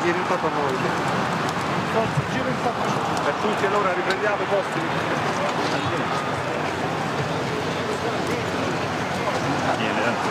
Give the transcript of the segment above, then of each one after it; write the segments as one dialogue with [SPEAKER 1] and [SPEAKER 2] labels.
[SPEAKER 1] Giri il portafoglio. Forza, gira il portafoglio. Per tutti allora riprendiamo i posti.
[SPEAKER 2] Viene.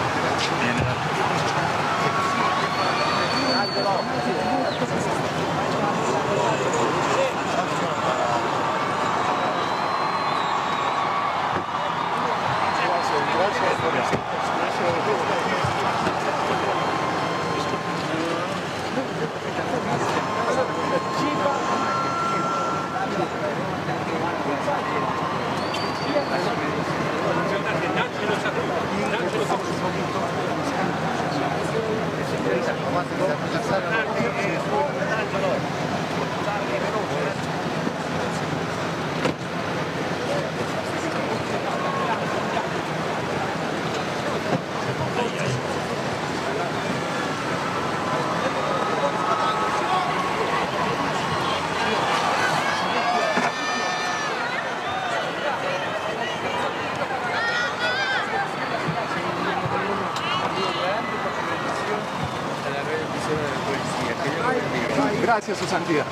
[SPEAKER 1] Gracias, su santidad.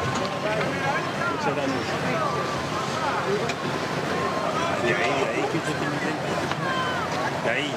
[SPEAKER 2] De ahí, que yo tengo de ahí,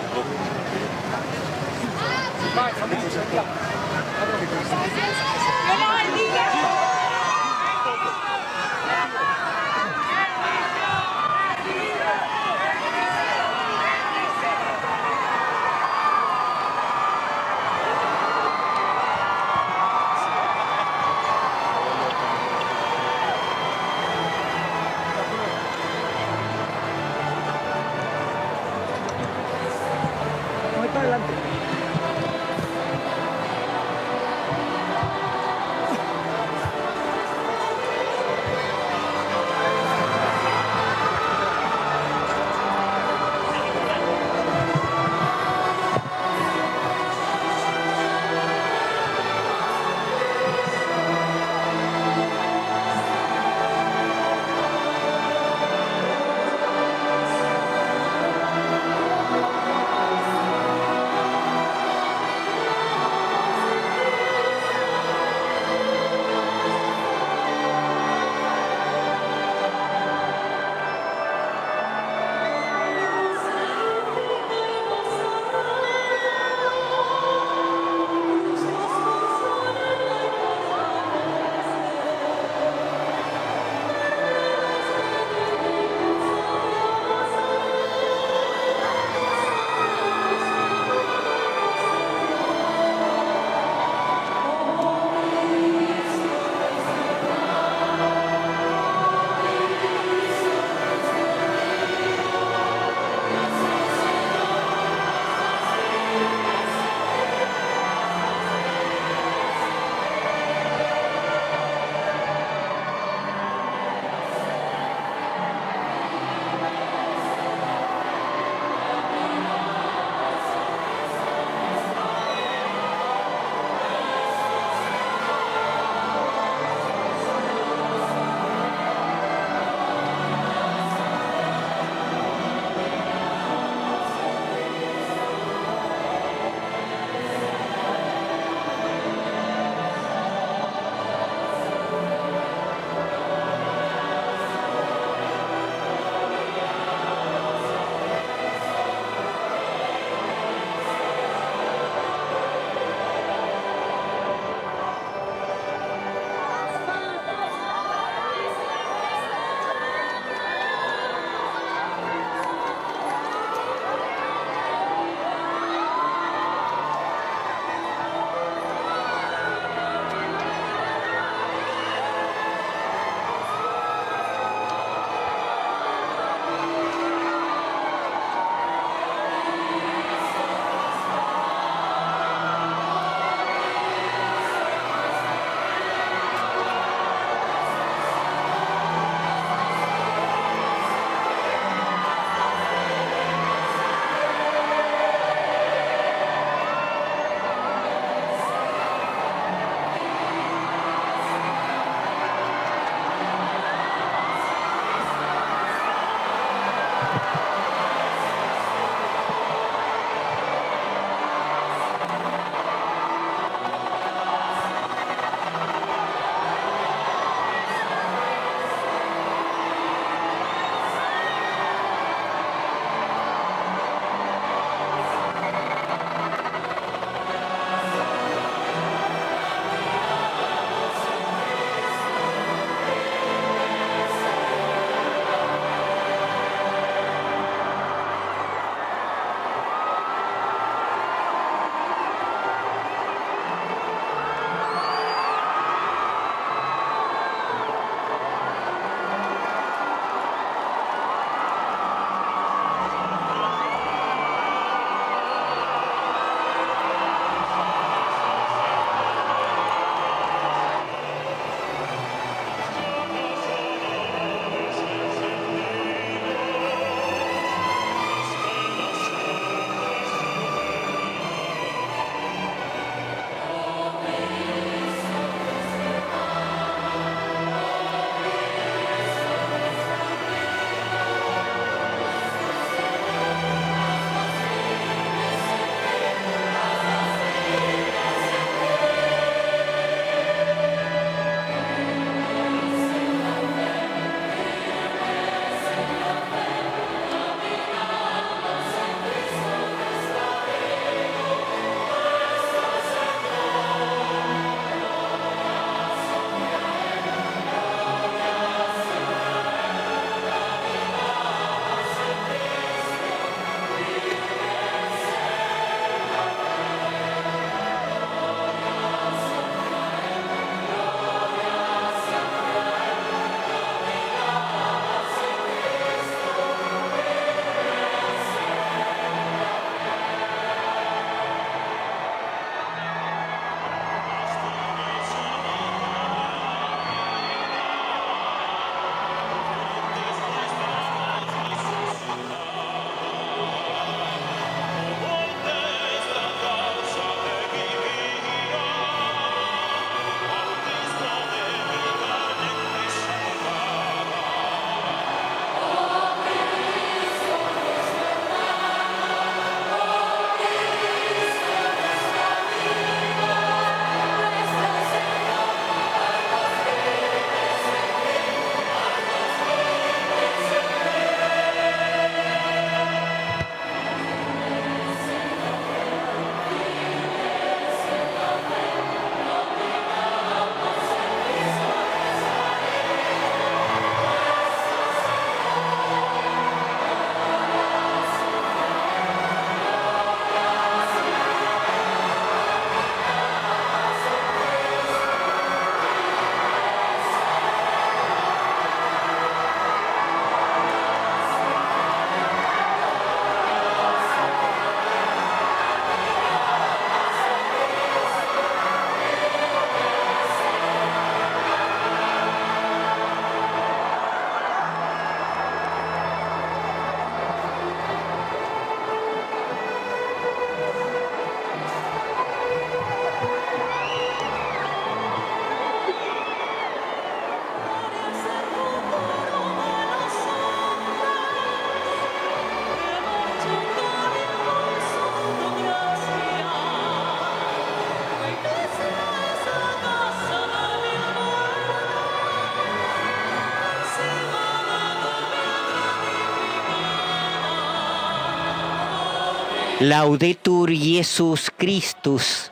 [SPEAKER 3] Laudetur Jesus Christus.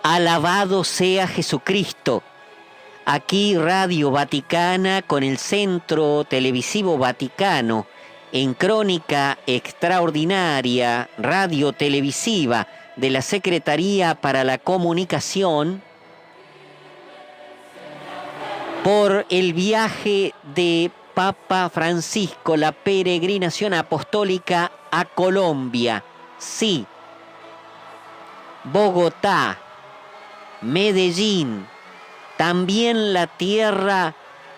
[SPEAKER 3] Alabado sea Jesucristo. Aquí Radio Vaticana con el Centro Televisivo Vaticano en crónica extraordinaria radio televisiva de la Secretaría para la Comunicación por el viaje de Papa Francisco, la peregrinación apostólica a Colombia. Sí, Bogotá, Medellín, también la tierra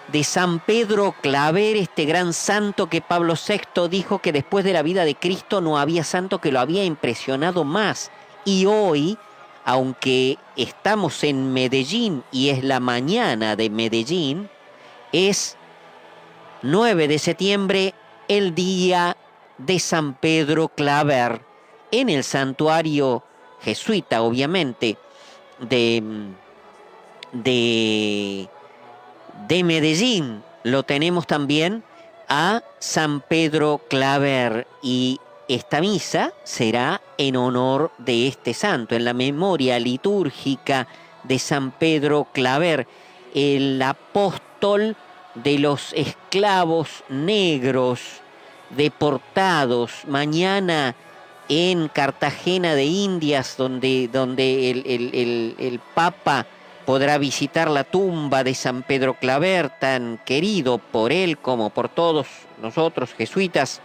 [SPEAKER 3] de San Pedro Claver, este gran santo que Pablo VI dijo que después de la vida de Cristo no había santo que lo había impresionado más. Y hoy, aunque estamos en Medellín y es la mañana de Medellín, es 9 de septiembre, el día de San Pedro Claver, en el santuario jesuita, obviamente, de Medellín. Lo tenemos también a San Pedro Claver, y esta misa será en honor de este santo, en la memoria litúrgica de San Pedro Claver, el apóstol de los esclavos negros deportados. Mañana en Cartagena de Indias, donde el Papa podrá visitar la tumba de San Pedro Claver, tan querido por él como por todos nosotros jesuitas.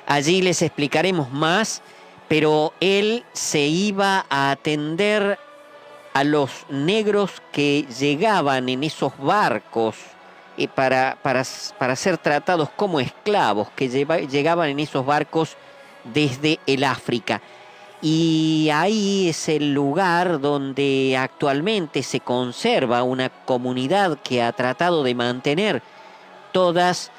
[SPEAKER 3] Allí les explicaremos más, pero él se iba a atender a los negros que llegaban en esos barcos para ser tratados como esclavos, que llegaban en esos barcos desde el África. Y ahí es el lugar donde actualmente se conserva una comunidad que ha tratado de mantener todas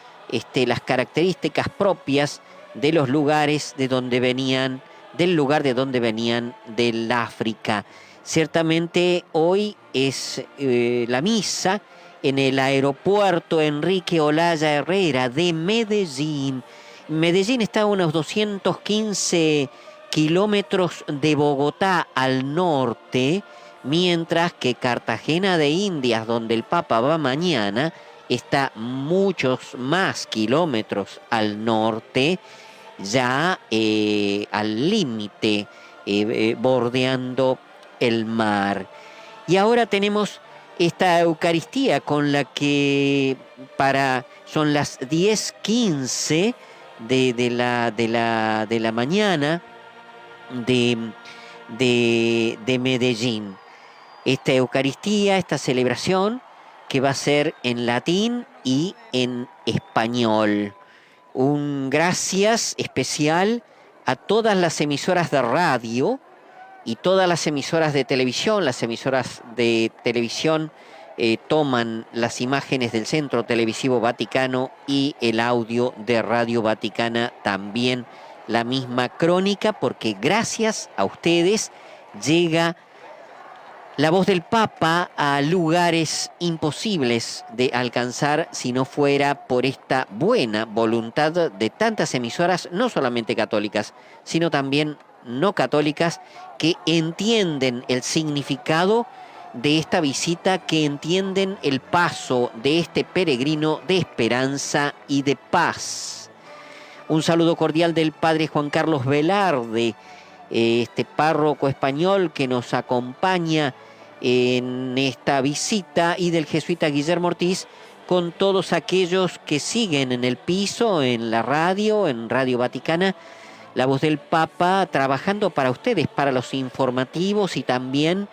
[SPEAKER 3] las características propias de los lugares de donde venían, del lugar de donde venían, del África. Ciertamente hoy es la misa en el aeropuerto Enrique Olaya Herrera de Medellín. Medellín está a unos 215 kilómetros de Bogotá al norte, mientras que Cartagena de Indias, donde el Papa va mañana, está muchos más kilómetros al norte, ya al límite, bordeando el mar. Y ahora tenemos esta Eucaristía con la que son las 10:15 de la mañana de Medellín. Esta Eucaristía, esta celebración que va a ser en latín y en español. Un gracias especial a todas las emisoras de radio y todas las emisoras de televisión. Las emisoras de televisión toman las imágenes del Centro Televisivo Vaticano, y el audio de Radio Vaticana también la misma crónica, porque gracias a ustedes llega la voz del Papa a lugares imposibles de alcanzar si no fuera por esta buena voluntad de tantas emisoras, no solamente católicas, sino también no católicas, que entienden el significado de esta visita, que entienden el paso de este peregrino de esperanza y de paz. Un saludo cordial del padre Juan Carlos Velarde, este párroco español que nos acompaña en esta visita, y del jesuita Guillermo Ortiz, con todos aquellos que siguen en el piso, en la radio, en Radio Vaticana, la voz del Papa, trabajando para ustedes, para los informativos y también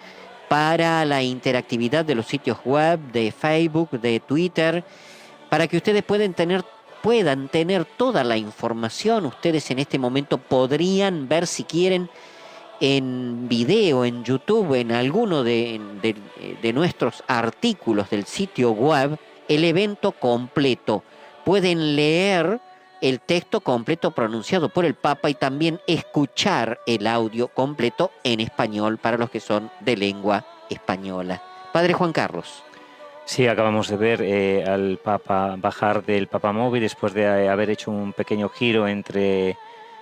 [SPEAKER 3] para la interactividad de los sitios web, de Facebook, de Twitter, para que ustedes puedan tener toda la información. Ustedes en este momento podrían ver, si quieren, en video, en YouTube, en alguno de nuestros artículos del sitio web, el evento completo. Pueden leer el texto completo pronunciado por el Papa y también escuchar el audio completo en español para los que son de lengua española. Padre Juan Carlos.
[SPEAKER 2] Sí, acabamos de ver al Papa bajar del Papamóvil después de haber hecho un pequeño giro entre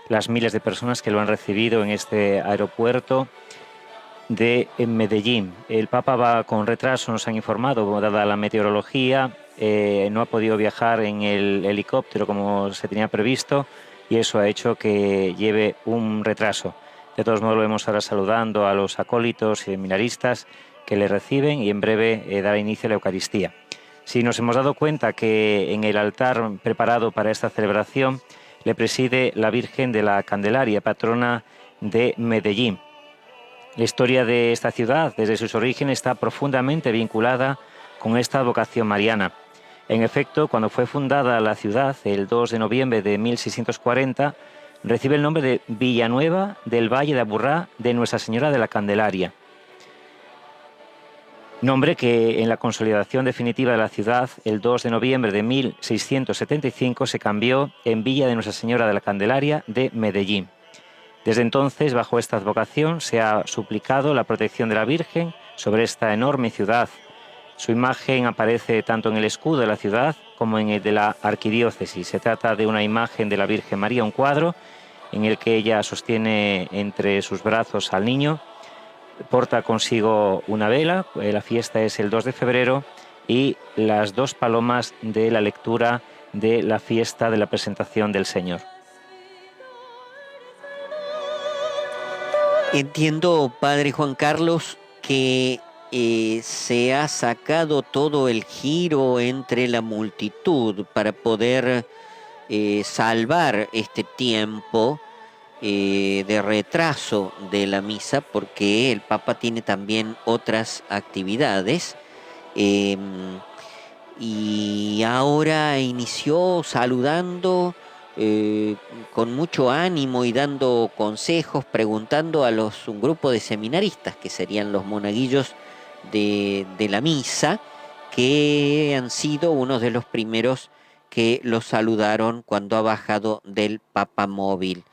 [SPEAKER 2] las miles de personas que lo han recibido en este aeropuerto de Medellín. El Papa va con retraso, nos han informado, dada la meteorología, no ha podido viajar en el helicóptero como se tenía previsto y eso ha hecho que lleve un retraso. De todos modos, lo vemos ahora saludando a los acólitos y seminaristas que le reciben y en breve dará inicio a la Eucaristía. Si nos hemos dado cuenta que en el altar preparado para esta celebración le preside la Virgen de la Candelaria, patrona de Medellín. La historia de esta ciudad, desde sus orígenes, está profundamente vinculada con esta vocación mariana. En efecto, cuando fue fundada la ciudad, el 2 de noviembre de 1640, recibe el nombre de Villanueva del Valle de Aburrá de Nuestra Señora de la Candelaria. Nombre que en la consolidación definitiva de la ciudad, el 2 de noviembre de 1675, se cambió en Villa de Nuestra Señora de la Candelaria de Medellín. Desde entonces, bajo esta advocación, se ha suplicado la protección de la Virgen sobre esta enorme ciudad. Su imagen aparece tanto en el escudo de la ciudad como en el de la arquidiócesis. Se trata de una imagen de la Virgen María, un cuadro en el que ella sostiene entre sus brazos al niño, porta consigo una vela, la fiesta es el 2 de febrero, y las dos palomas de la lectura de la fiesta de la presentación del Señor.
[SPEAKER 3] Entiendo, Padre Juan Carlos, que se ha sacado todo el giro entre la multitud para poder salvar este tiempo de retraso de la misa, porque el Papa tiene también otras actividades. Y ahora inició saludando con mucho ánimo y dando consejos, preguntando a un grupo de seminaristas, que serían los monaguillos de la misa, que han sido unos de los primeros que los saludaron cuando ha bajado del papamóvil.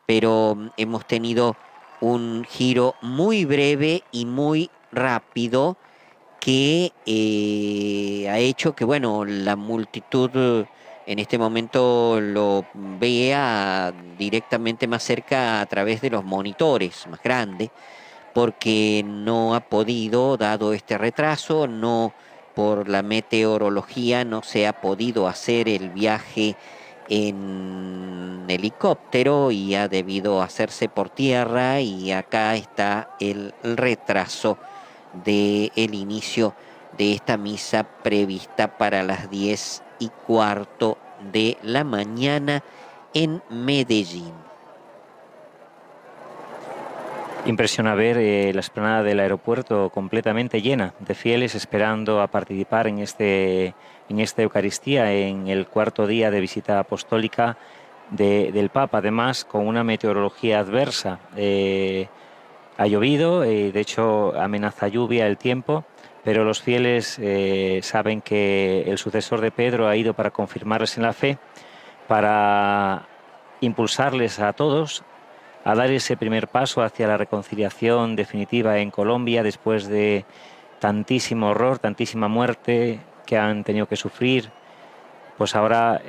[SPEAKER 3] Pero hemos tenido un giro muy breve y muy rápido que ha hecho que, bueno, la multitud en este momento lo vea directamente más cerca a través de los monitores más grandes, porque no ha podido, dado este retraso, no por la meteorología, no se ha podido hacer el viaje en helicóptero y ha debido hacerse por tierra, y acá está el retraso del inicio de esta misa prevista para las 10:15 de la mañana en Medellín.
[SPEAKER 2] Impresiona ver la explanada del aeropuerto completamente llena de fieles esperando a participar en esta Eucaristía, en el cuarto día de visita apostólica del Papa, además con una meteorología adversa. Ha llovido, de hecho amenaza lluvia el tiempo, pero los fieles saben que el sucesor de Pedro ha ido para confirmarles en la fe, para impulsarles a todos a dar ese primer paso hacia la reconciliación definitiva en Colombia después de tantísimo horror, tantísima muerte que han tenido que sufrir. Pues ahora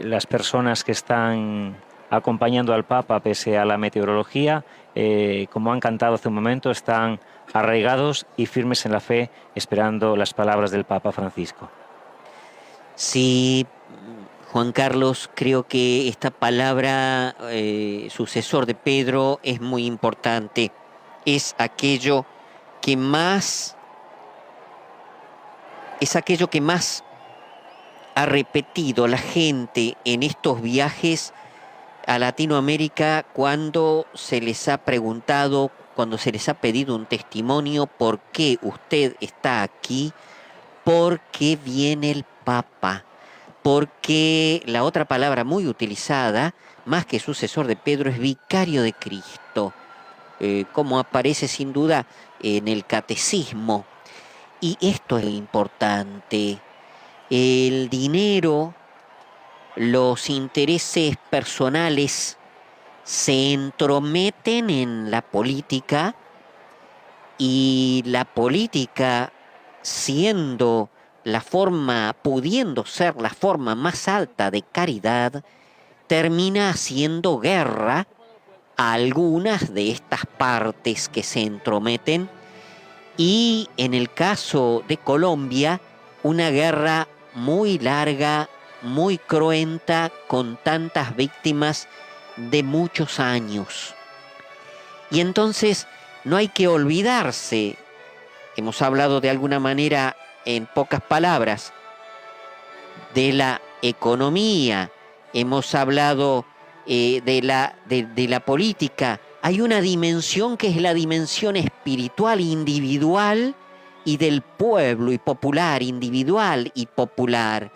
[SPEAKER 2] las personas que están acompañando al Papa pese a la meteorología, como han cantado hace un momento, están arraigados y firmes en la fe, esperando las palabras del Papa Francisco.
[SPEAKER 3] Sí, Juan Carlos, creo que esta palabra sucesor de Pedro es muy importante. Es aquello que más ha repetido la gente en estos viajes a Latinoamérica cuando se les ha preguntado, cuando se les ha pedido un testimonio: ¿por qué usted está aquí? Porque viene el Papa. Porque la otra palabra muy utilizada, más que sucesor de Pedro, es vicario de Cristo, como aparece sin duda en el catecismo. Y esto es importante. El dinero, los intereses personales se entrometen en la política, y la política, pudiendo ser la forma más alta de caridad, termina haciendo guerra a algunas de estas partes que se entrometen, y en el caso de Colombia, una guerra muy larga, muy cruenta, con tantas víctimas de muchos años. Y entonces no hay que olvidarse, hemos hablado de alguna manera en pocas palabras de la economía, hemos hablado de la política. Hay una dimensión que es la dimensión espiritual individual y del pueblo y popular, individual y popular.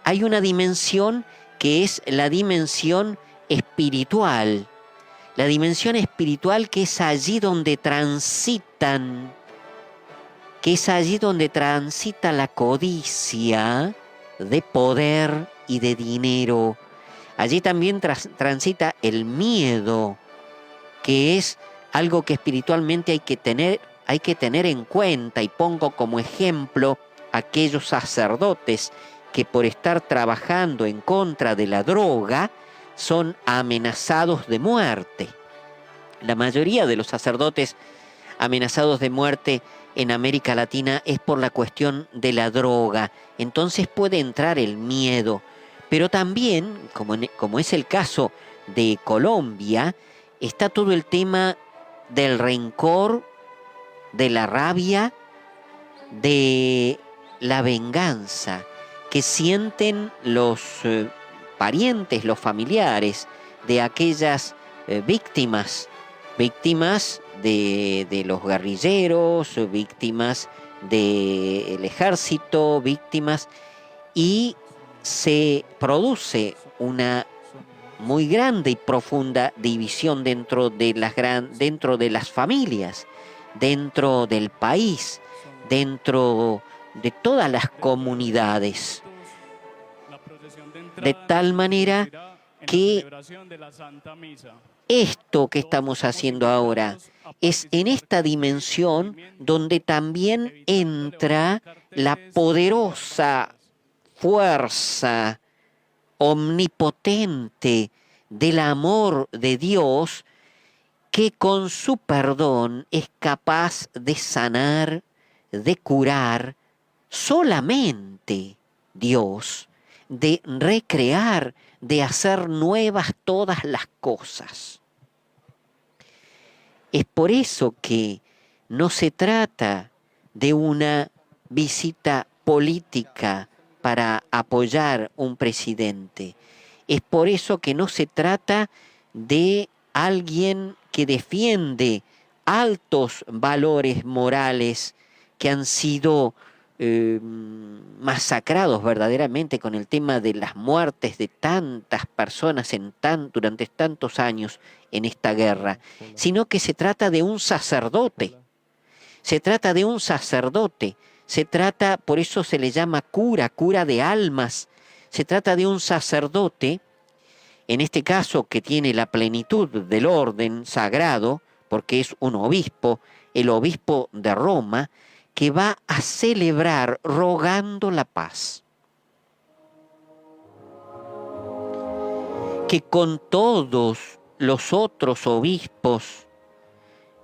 [SPEAKER 3] Hay una dimensión que es la dimensión espiritual. La dimensión espiritual, que es allí donde transitan, que es allí donde transita la codicia de poder y de dinero. Allí también transita el miedo, que es algo que espiritualmente hay que tener en cuenta. Y pongo como ejemplo aquellos sacerdotes que por estar trabajando en contra de la droga son amenazados de muerte. La mayoría de los sacerdotes amenazados de muerte en América Latina es por la cuestión de la droga. Entonces puede entrar el miedo. Pero también, como es el caso de Colombia, está todo el tema del rencor, de la rabia, de la venganza que sienten los parientes, los familiares de aquellas víctimas de los guerrilleros, víctimas del ejército, víctimas, y se produce una muy grande y profunda división dentro de las familias, dentro del país, dentro de todas las comunidades, de tal manera que esto que estamos haciendo ahora es en esta dimensión donde también entra la poderosa fuerza omnipotente del amor de Dios, que con su perdón es capaz de sanar, de curar, solamente Dios, de recrear, de hacer nuevas todas las cosas. Es por eso que no se trata de una visita política para apoyar un presidente. Es por eso que no se trata de alguien que defiende altos valores morales que han sido masacrados verdaderamente con el tema de las muertes de tantas personas durante tantos años en esta guerra, sino que se trata de un sacerdote. Se trata de un sacerdote. Se trata, por eso se le llama cura de almas. Se trata de un sacerdote, en este caso que tiene la plenitud del orden sagrado, porque es un obispo, el obispo de Roma, que va a celebrar rogando la paz. Que con todos los otros obispos,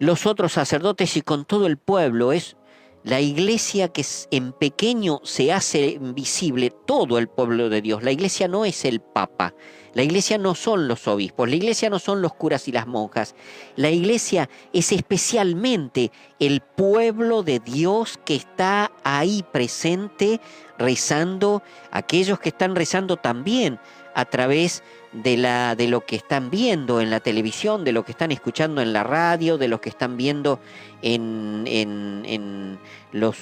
[SPEAKER 3] los otros sacerdotes y con todo el pueblo, es la iglesia que en pequeño se hace visible todo el pueblo de Dios. La iglesia no es el papa, la iglesia no son los obispos, la iglesia no son los curas y las monjas. La iglesia es especialmente el pueblo de Dios que está ahí presente, rezando, aquellos que están rezando también a través de lo que están viendo en la televisión, de lo que están escuchando en la radio, de lo que están viendo en los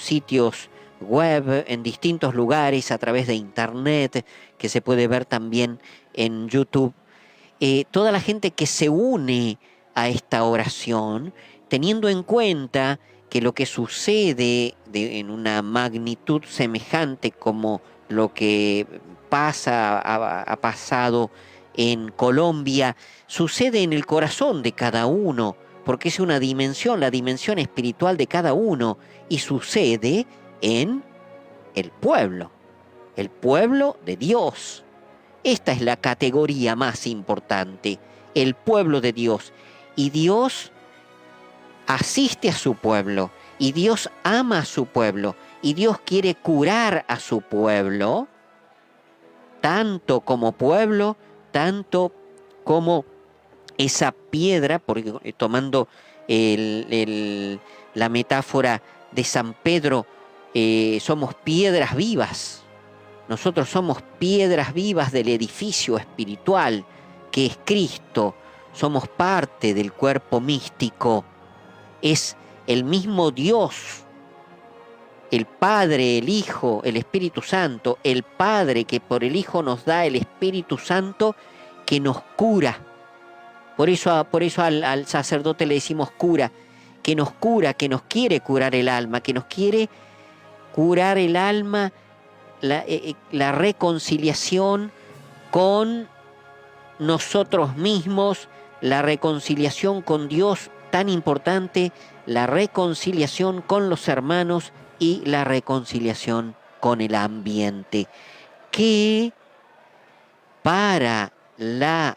[SPEAKER 3] sitios web, en distintos lugares, a través de internet, que se puede ver también en YouTube. Toda la gente que se une a esta oración, teniendo en cuenta que lo que sucede en una magnitud semejante como lo que ha pasado en Colombia, sucede en el corazón de cada uno, porque es una dimensión, la dimensión espiritual de cada uno, y sucede en el pueblo de Dios. Esta es la categoría más importante, el pueblo de Dios. Y Dios asiste a su pueblo, y Dios ama a su pueblo, y Dios quiere curar a su pueblo, tanto como pueblo, tanto como esa piedra, porque tomando la metáfora de San Pedro, somos piedras vivas. Nosotros somos piedras vivas del edificio espiritual que es Cristo. Somos parte del cuerpo místico. Es el mismo Dios, el Padre, el Hijo, el Espíritu Santo, el Padre que por el Hijo nos da el Espíritu Santo que nos cura. Por eso al sacerdote le decimos cura, que nos quiere curar el alma, que nos quiere curar el alma, la reconciliación con nosotros mismos, la reconciliación con Dios, tan importante, la reconciliación con los hermanos y la reconciliación con el ambiente, que para la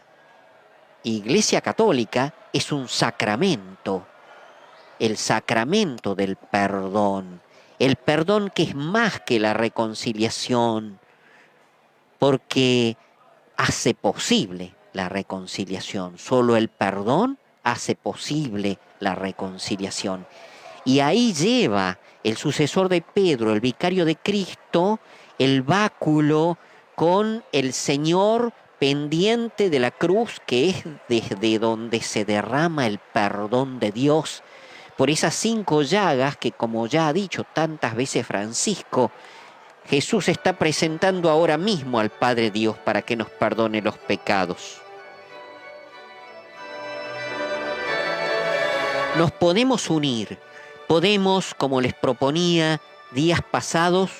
[SPEAKER 3] Iglesia Católica es un sacramento, el sacramento del perdón, el perdón que es más que la reconciliación, porque hace posible la reconciliación, solo el perdón hace posible la reconciliación. Y ahí lleva el sucesor de Pedro, el vicario de Cristo, el báculo con el Señor pendiente de la cruz, que es desde donde se derrama el perdón de Dios, por esas 5 llagas que, como ya ha dicho tantas veces Francisco, Jesús está presentando ahora mismo al Padre Dios para que nos perdone los pecados. Nos podemos unir, podemos, como les proponía días pasados,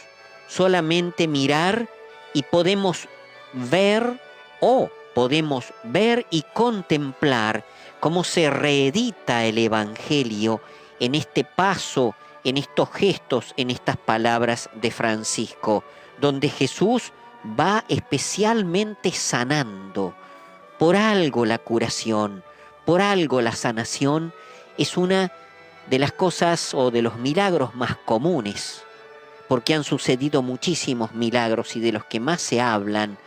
[SPEAKER 3] solamente mirar y podemos ver y contemplar cómo se reedita el Evangelio en este paso, en estos gestos, en estas palabras de Francisco, donde Jesús va especialmente sanando. Por algo la curación, por algo la sanación es una de las cosas o de los milagros más comunes, porque han sucedido muchísimos milagros y de los que más se hablan,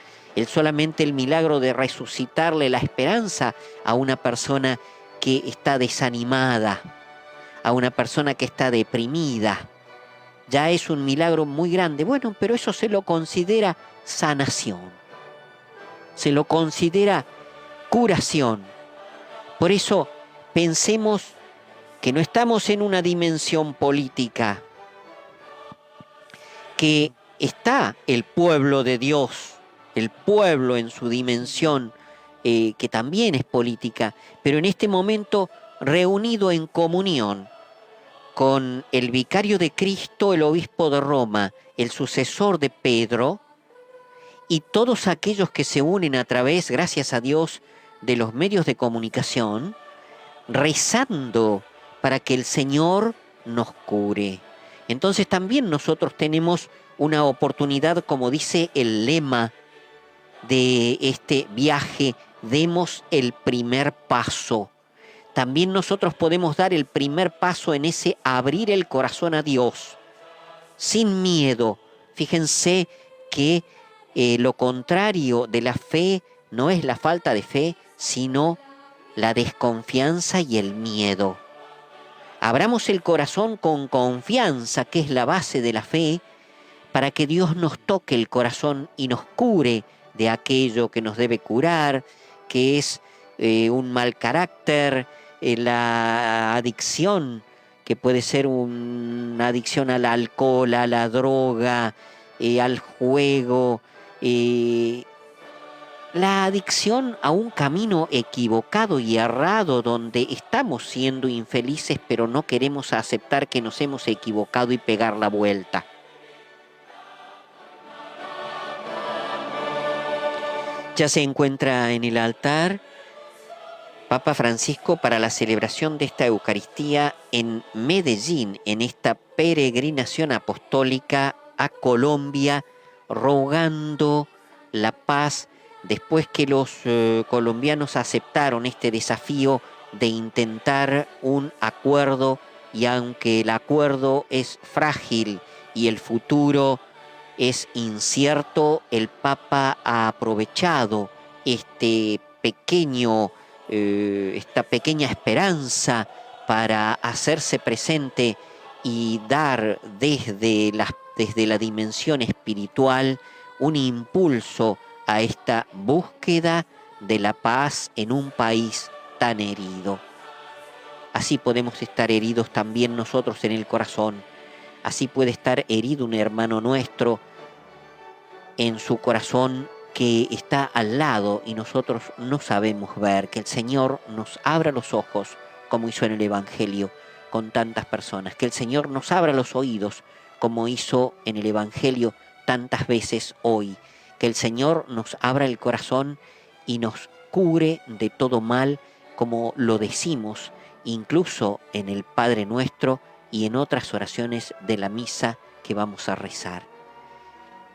[SPEAKER 3] solamente el milagro de resucitarle la esperanza a una persona que está desanimada, a una persona que está deprimida, ya es un milagro muy grande. Bueno, pero eso se lo considera sanación, se lo considera curación. Por eso pensemos que no estamos en una dimensión política, que está el pueblo de Dios, el pueblo en su dimensión, que también es política, pero en este momento reunido en comunión con el vicario de Cristo, el obispo de Roma, el sucesor de Pedro, y todos aquellos que se unen a través, gracias a Dios, de los medios de comunicación, rezando para que el Señor nos cure. Entonces también nosotros tenemos una oportunidad, como dice el lema de este viaje, demos el primer paso. También nosotros podemos dar el primer paso en ese abrir el corazón a Dios, sin miedo. Fíjense que lo contrario de la fe no es la falta de fe, sino la desconfianza y el miedo. Abramos el corazón con confianza, que es la base de la fe, para que Dios nos toque el corazón y nos cure de aquello que nos debe curar, que es un mal carácter, la adicción, que puede ser una adicción al alcohol, a la droga, al juego, la adicción a un camino equivocado y errado donde estamos siendo infelices pero no queremos aceptar que nos hemos equivocado y pegar la vuelta. Ya se encuentra en el altar Papa Francisco para la celebración de esta Eucaristía en Medellín, en esta peregrinación apostólica a Colombia, rogando la paz después que los colombianos aceptaron este desafío de intentar un acuerdo, y aunque el acuerdo es frágil y el futuro es incierto, el Papa ha aprovechado esta pequeña esperanza para hacerse presente y dar desde la dimensión espiritual un impulso a esta búsqueda de la paz en un país tan herido. Así podemos estar heridos también nosotros en el corazón. Así puede estar herido un hermano nuestro en su corazón que está al lado y nosotros no sabemos ver. Que el Señor nos abra los ojos, como hizo en el Evangelio con tantas personas. Que el Señor nos abra los oídos, como hizo en el Evangelio tantas veces hoy. Que el Señor nos abra el corazón y nos cure de todo mal, como lo decimos incluso en el Padre Nuestro y en otras oraciones de la misa que vamos a rezar.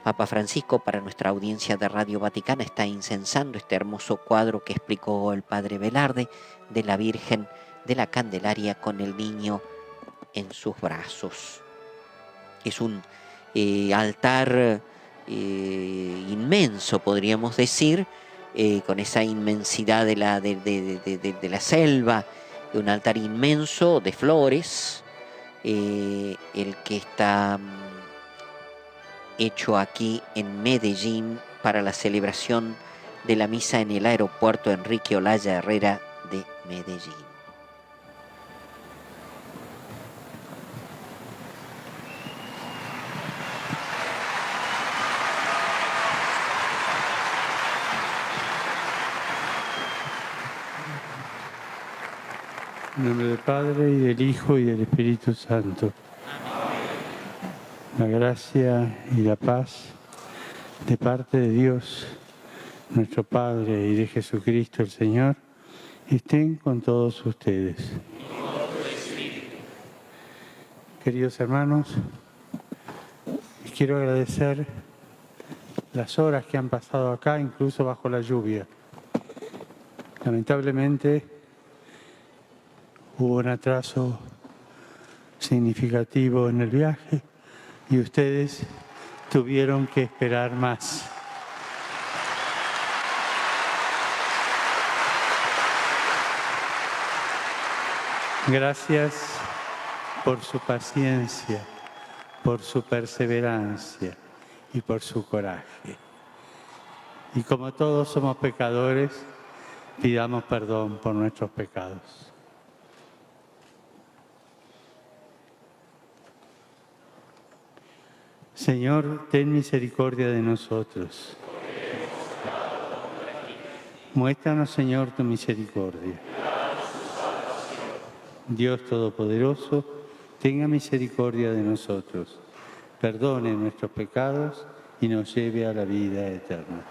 [SPEAKER 3] Papa Francisco, para nuestra audiencia de Radio Vaticana, está incensando este hermoso cuadro que explicó el Padre Velarde de la Virgen de la Candelaria con el niño en sus brazos. Es un altar inmenso, podríamos decir, con esa inmensidad de la selva, un altar inmenso de flores, el que está hecho aquí en Medellín para la celebración de la misa en el aeropuerto Enrique Olaya Herrera de Medellín.
[SPEAKER 4] En nombre del Padre, y del Hijo, y del Espíritu Santo. La gracia y la paz de parte de Dios, nuestro Padre, y de Jesucristo el Señor, estén con todos ustedes. Queridos hermanos, les quiero agradecer las horas que han pasado acá, incluso bajo la lluvia. Lamentablemente, hubo un atraso significativo en el viaje y ustedes tuvieron que esperar más. Gracias por su paciencia, por su perseverancia y por su coraje. Y como todos somos pecadores, pidamos perdón por nuestros pecados. Señor, ten misericordia de nosotros. Muéstranos, Señor, tu misericordia. Dios Todopoderoso, tenga misericordia de nosotros, perdone nuestros pecados y nos lleve a la vida eterna.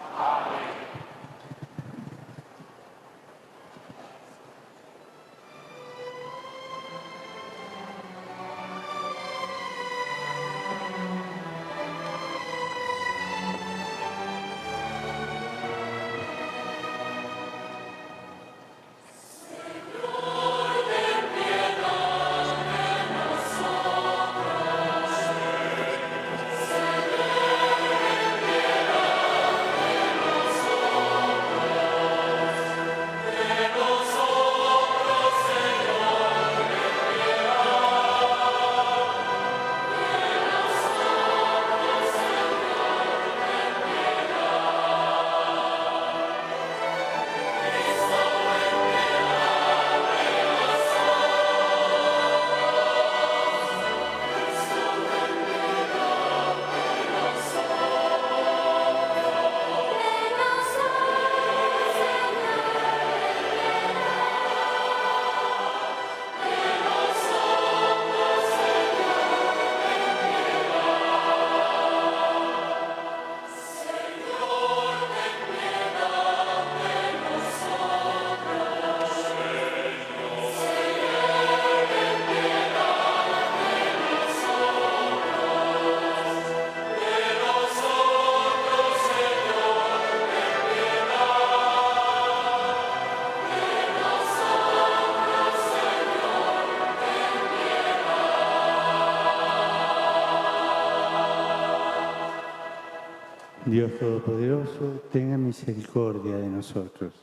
[SPEAKER 4] Dios Todopoderoso, tenga misericordia de nosotros,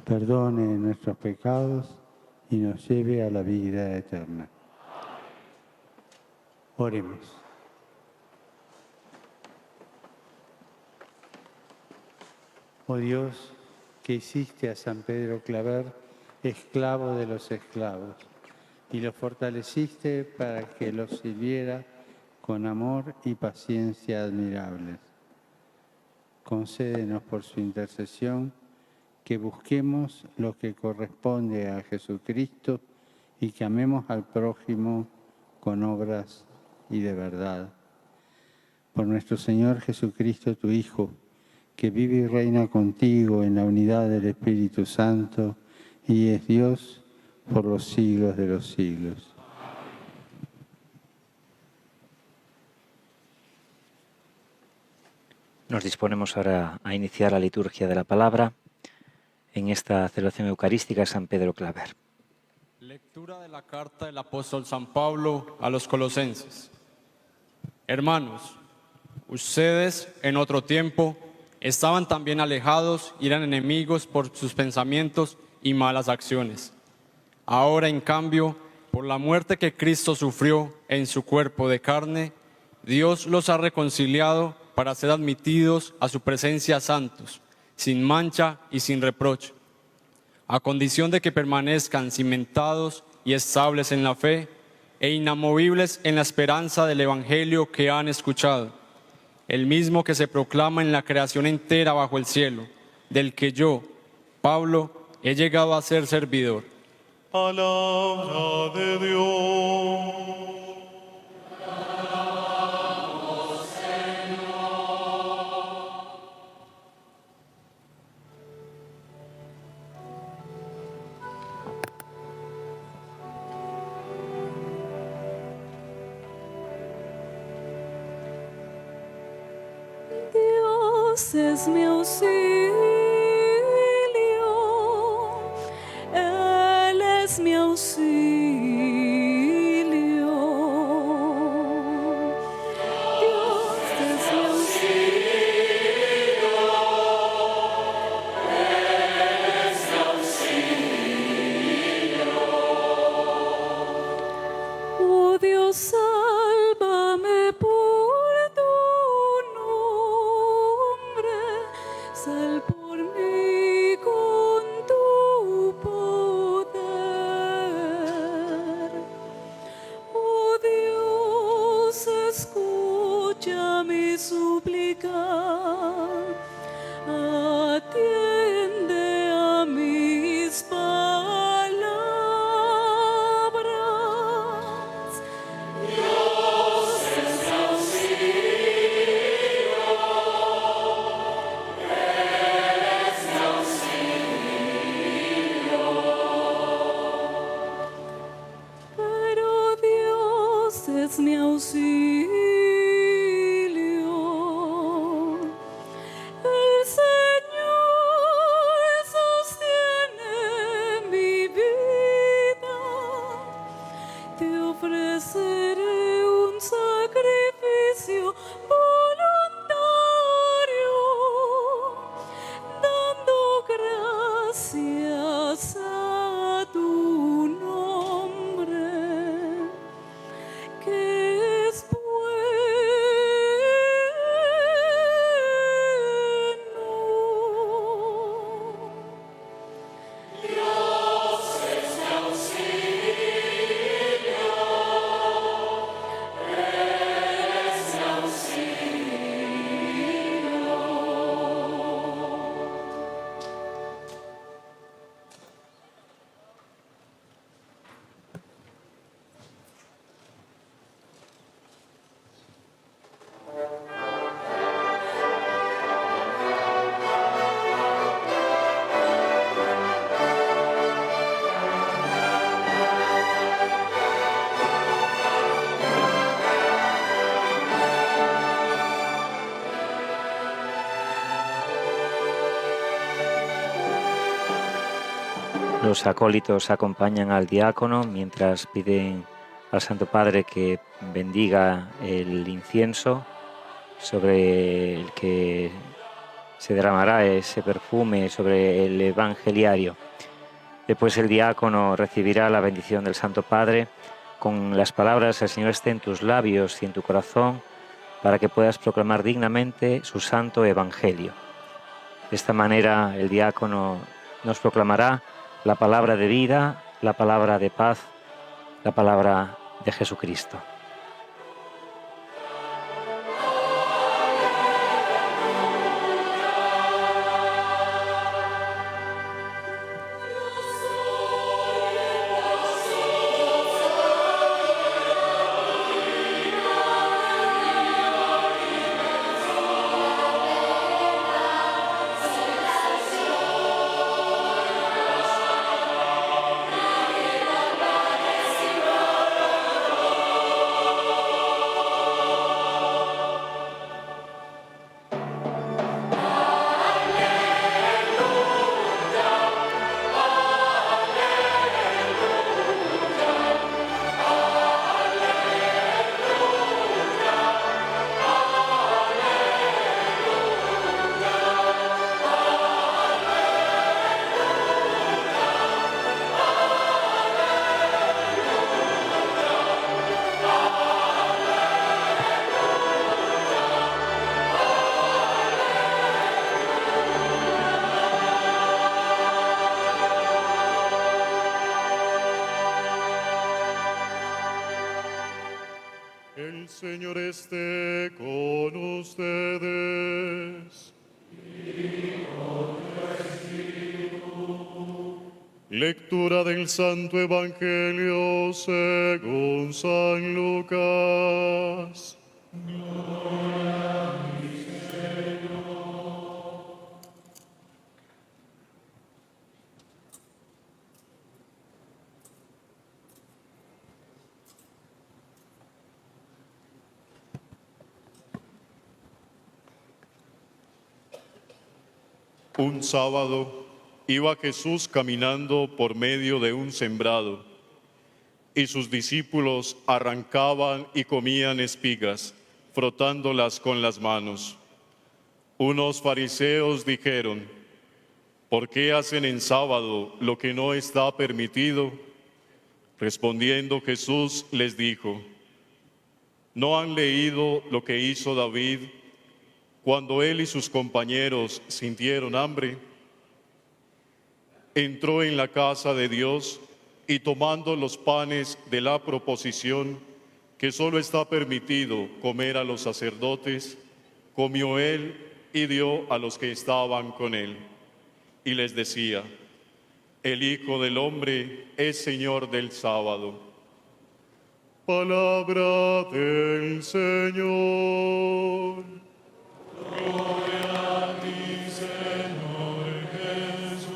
[SPEAKER 4] perdone nuestros pecados y nos lleve a la vida eterna. Oremos. Oh Dios, que hiciste a San Pedro Claver esclavo de los esclavos y lo fortaleciste para que los sirviera con amor y paciencia admirables. Concédenos por su intercesión que busquemos lo que corresponde a Jesucristo y que amemos al prójimo con obras y de verdad. Por nuestro Señor Jesucristo, tu Hijo, que vive y reina contigo en la unidad del Espíritu Santo y es Dios por los siglos de los siglos.
[SPEAKER 2] Nos disponemos ahora a iniciar la liturgia de la palabra en esta celebración eucarística de San Pedro Claver.
[SPEAKER 5] Lectura de la carta del apóstol San Pablo a los Colosenses. Hermanos, ustedes en otro tiempo estaban también alejados y eran enemigos por sus pensamientos y malas acciones. Ahora, en cambio, por la muerte que Cristo sufrió en su cuerpo de carne, Dios los ha reconciliado para ser admitidos a su presencia santos, sin mancha y sin reproche, a condición de que permanezcan cimentados y estables en la fe e inamovibles en la esperanza del Evangelio que han escuchado, el mismo que se proclama en la creación entera bajo el cielo, del que yo, Pablo, he llegado a ser servidor.
[SPEAKER 1] Palabra de Dios.
[SPEAKER 6] Dios es mi auxilio, Él es mi auxilio. Dios es mi auxilio, Él es mi auxilio. Oh Dios, sálvame por tu nombre, sal por mí con tu poder. Oh Dios, escucha mi súplica, atiende a mis palabras. Dios es mi auxilio, Él es mi auxilio. Pero Dios es mi auxilio. El Señor sostiene mi vida. Te ofreceré un sacrificio voluntario, dando gracias a tu nombre, que es bueno. Dios es mi auxilio, Él es mi auxilio.
[SPEAKER 2] Los acólitos acompañan al diácono mientras piden al Santo Padre que bendiga el incienso sobre el que se derramará ese perfume sobre el evangeliario. Después el diácono recibirá la bendición del Santo Padre con las palabras: el Señor esté en tus labios y en tu corazón, para que puedas proclamar dignamente su santo evangelio. De esta manera el diácono nos proclamará la palabra de vida, la palabra de paz, la palabra de Jesucristo.
[SPEAKER 7] El Señor esté con ustedes. Lectura del Santo Evangelio según San Lucas. Un sábado iba Jesús caminando por medio de un sembrado, y sus discípulos arrancaban y comían espigas, frotándolas con las manos. Unos fariseos dijeron: ¿por qué hacen en sábado lo que no está permitido? Respondiendo Jesús les dijo: ¿no han leído lo que hizo David cuando él y sus compañeros sintieron hambre? Entró en la casa de Dios y, tomando los panes de la proposición, que solo está permitido comer a los sacerdotes, comió él y dio a los que estaban con él. Y les decía: el Hijo del Hombre es Señor del sábado. Palabra del Señor. Gloria a ti, Señor Jesús.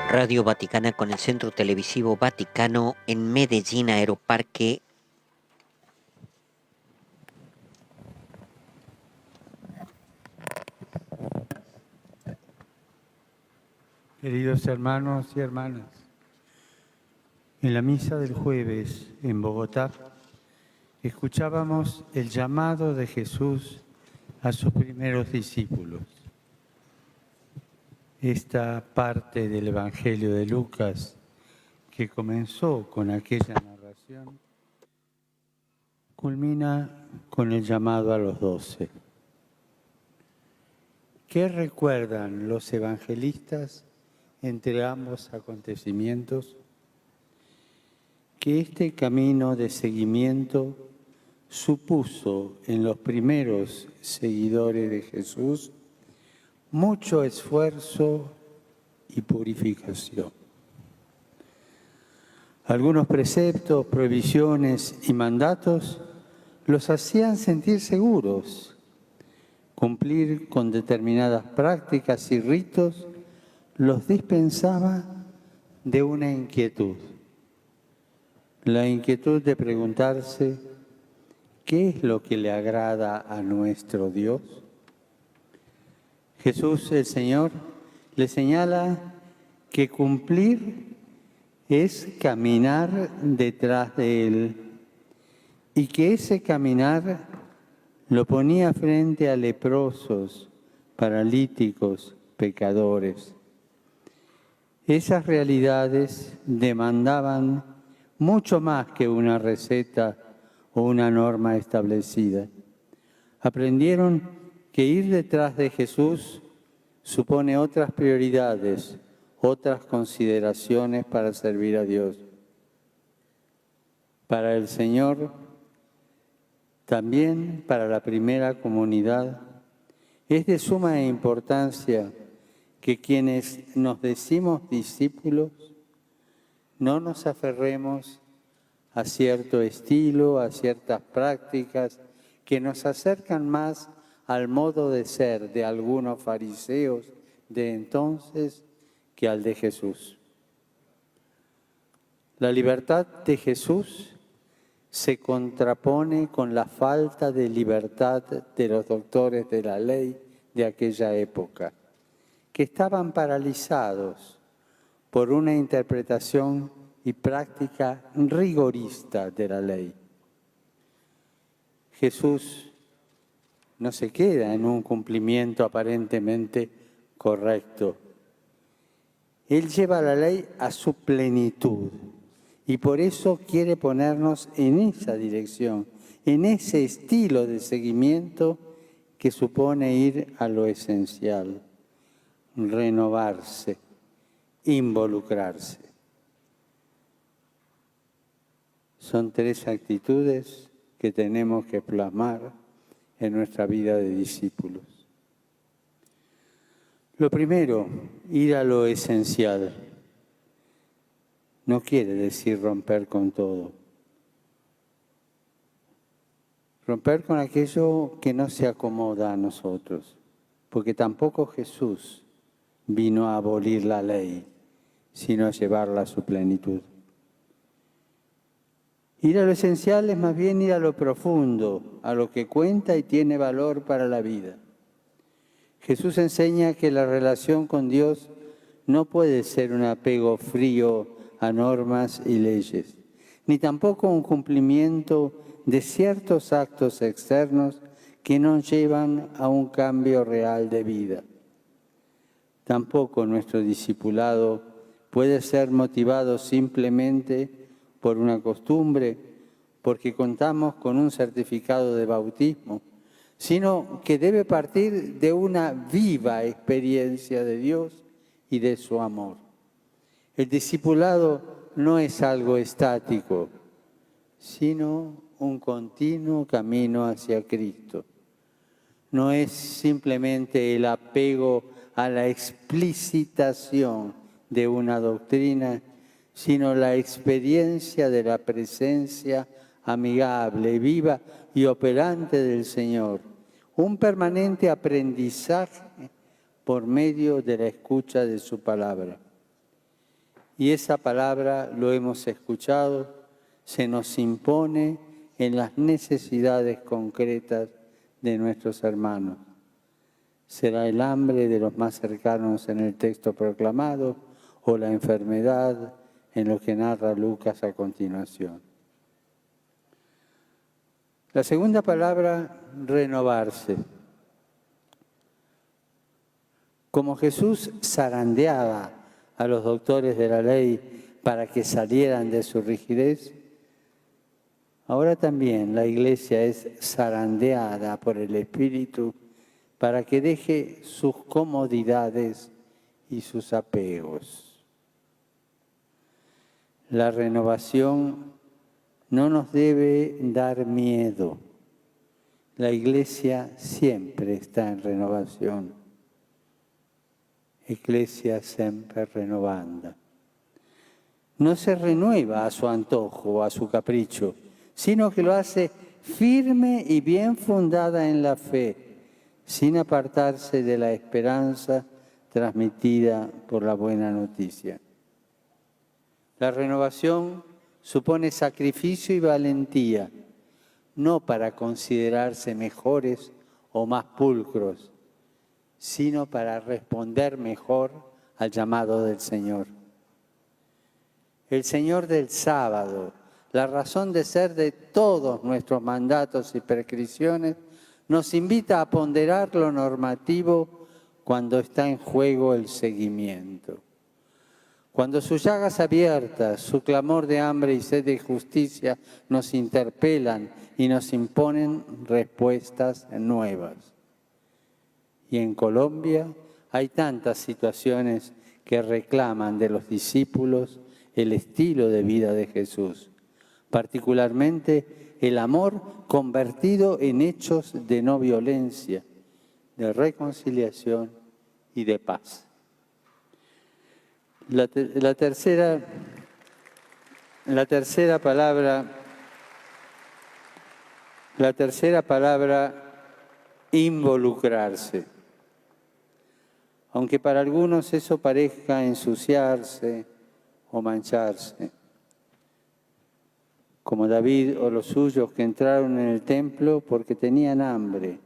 [SPEAKER 3] Radio Vaticana con el Centro Televisivo Vaticano en Medellín, Aeroparque.
[SPEAKER 4] Queridos hermanos y hermanas, en la misa del jueves en Bogotá escuchábamos el llamado de Jesús a sus primeros discípulos. Esta parte del Evangelio de Lucas, que comenzó con aquella narración, culmina con el llamado a los 12. ¿Qué recuerdan los evangelistas entre ambos acontecimientos? Que este camino de seguimiento supuso en los primeros seguidores de Jesús mucho esfuerzo y purificación. Algunos preceptos, prohibiciones y mandatos los hacían sentir seguros. Cumplir con determinadas prácticas y ritos los dispensaba de una inquietud. La inquietud de preguntarse, ¿qué es lo que le agrada a nuestro Dios? Jesús, el Señor, le señala que cumplir es caminar detrás de Él y que ese caminar lo ponía frente a leprosos, paralíticos, pecadores. Esas realidades demandaban mucho más que una receta o una norma establecida. Aprendieron que ir detrás de Jesús supone otras prioridades, otras consideraciones para servir a Dios. Para el Señor, también para la primera comunidad, es de suma importancia que quienes nos decimos discípulos no nos aferremos a cierto estilo, a ciertas prácticas que nos acercan más al modo de ser de algunos fariseos de entonces que al de Jesús. La libertad de Jesús se contrapone con la falta de libertad de los doctores de la ley de aquella época, que estaban paralizados por una interpretación y práctica rigorista de la ley. Jesús no se queda en un cumplimiento aparentemente correcto. Él lleva la ley a su plenitud y por eso quiere ponernos en esa dirección, en ese estilo de seguimiento que supone ir a lo esencial, renovarse, involucrarse. Son tres actitudes que tenemos que plasmar en nuestra vida de discípulos. Lo primero, ir a lo esencial. No quiere decir romper con todo. Romper con aquello que no se acomoda a nosotros, porque tampoco Jesús vino a abolir la ley, sino a llevarla a su plenitud. Ir a lo esencial es más bien ir a lo profundo, a lo que cuenta y tiene valor para la vida. Jesús enseña que la relación con Dios no puede ser un apego frío a normas y leyes, ni tampoco un cumplimiento de ciertos actos externos que no llevan a un cambio real de vida. Tampoco nuestro discipulado puede ser motivado simplemente por una costumbre, porque contamos con un certificado de bautismo, sino que debe partir de una viva experiencia de Dios y de su amor. El discipulado no es algo estático, sino un continuo camino hacia Cristo. No es simplemente el apego a la explicitación de una doctrina, sino la experiencia de la presencia amigable, viva y operante del Señor. Un permanente aprendizaje por medio de la escucha de su palabra. Y esa palabra, lo hemos escuchado, se nos impone en las necesidades concretas de nuestros hermanos. Será el hambre de los más cercanos en el texto proclamado o la enfermedad en lo que narra Lucas a continuación. La segunda palabra, renovarse. Como Jesús zarandeaba a los doctores de la ley para que salieran de su rigidez, ahora también la Iglesia es zarandeada por el Espíritu para que deje sus comodidades y sus apegos. La renovación no nos debe dar miedo. La Iglesia siempre está en renovación. Ecclesia sempre renovanda. No se renueva a su antojo o a su capricho, sino que lo hace firme y bien fundada en la fe, sin apartarse de la esperanza transmitida por la buena noticia. La renovación supone sacrificio y valentía, no para considerarse mejores o más pulcros, sino para responder mejor al llamado del Señor. El Señor del sábado, la razón de ser de todos nuestros mandatos y prescripciones, nos invita a ponderar lo normativo cuando está en juego el seguimiento. Cuando sus llagas abiertas, su clamor de hambre y sed de justicia nos interpelan y nos imponen respuestas nuevas. Y en Colombia hay tantas situaciones que reclaman de los discípulos el estilo de vida de Jesús, particularmente el amor convertido en hechos de no violencia, de reconciliación y de paz. La tercera palabra, involucrarse. Aunque para algunos eso parezca ensuciarse o mancharse, como David o los suyos que entraron en el templo porque tenían hambre,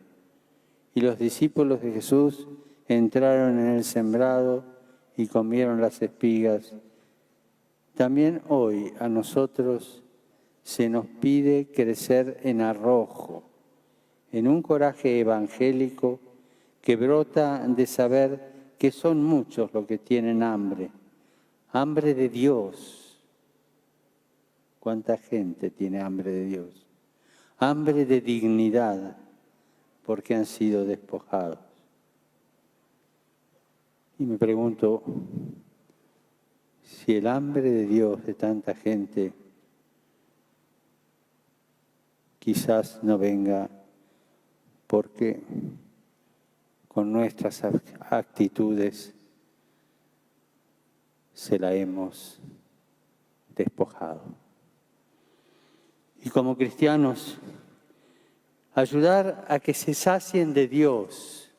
[SPEAKER 4] y los discípulos de Jesús entraron en el sembrado y comieron las espigas. También hoy a nosotros se nos pide crecer en arrojo, en un coraje evangélico que brota de saber que son muchos los que tienen hambre, hambre de Dios. ¿Cuánta gente tiene hambre de Dios? Hambre de dignidad, porque han sido despojados. Y me pregunto si el hambre de Dios de tanta gente quizás no venga porque con nuestras actitudes se la hemos despojado. Y como cristianos, ayudar a que se sacien de Dios,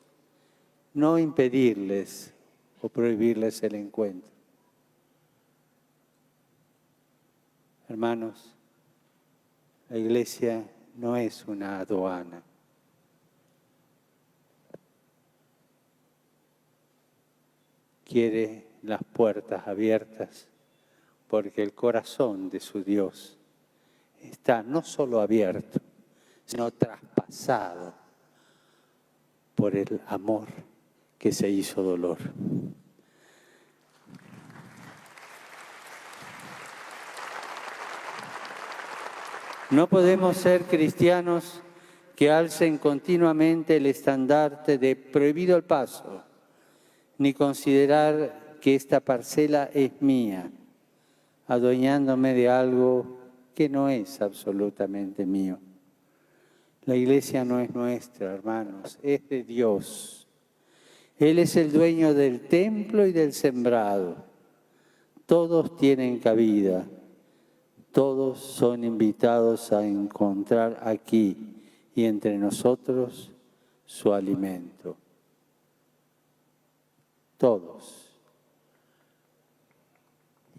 [SPEAKER 4] no impedirles o prohibirles el encuentro. Hermanos, la iglesia no es una aduana. Quiere las puertas abiertas porque el corazón de su Dios está no solo abierto, sino traspasado por el amor que se hizo dolor. No podemos ser cristianos que alcen continuamente el estandarte de prohibido el paso, ni considerar que esta parcela es mía, adueñándome de algo que no es absolutamente mío. La iglesia no es nuestra, hermanos, es de Dios. Él es el dueño del templo y del sembrado. Todos tienen cabida. Todos son invitados a encontrar aquí y entre nosotros su alimento. Todos.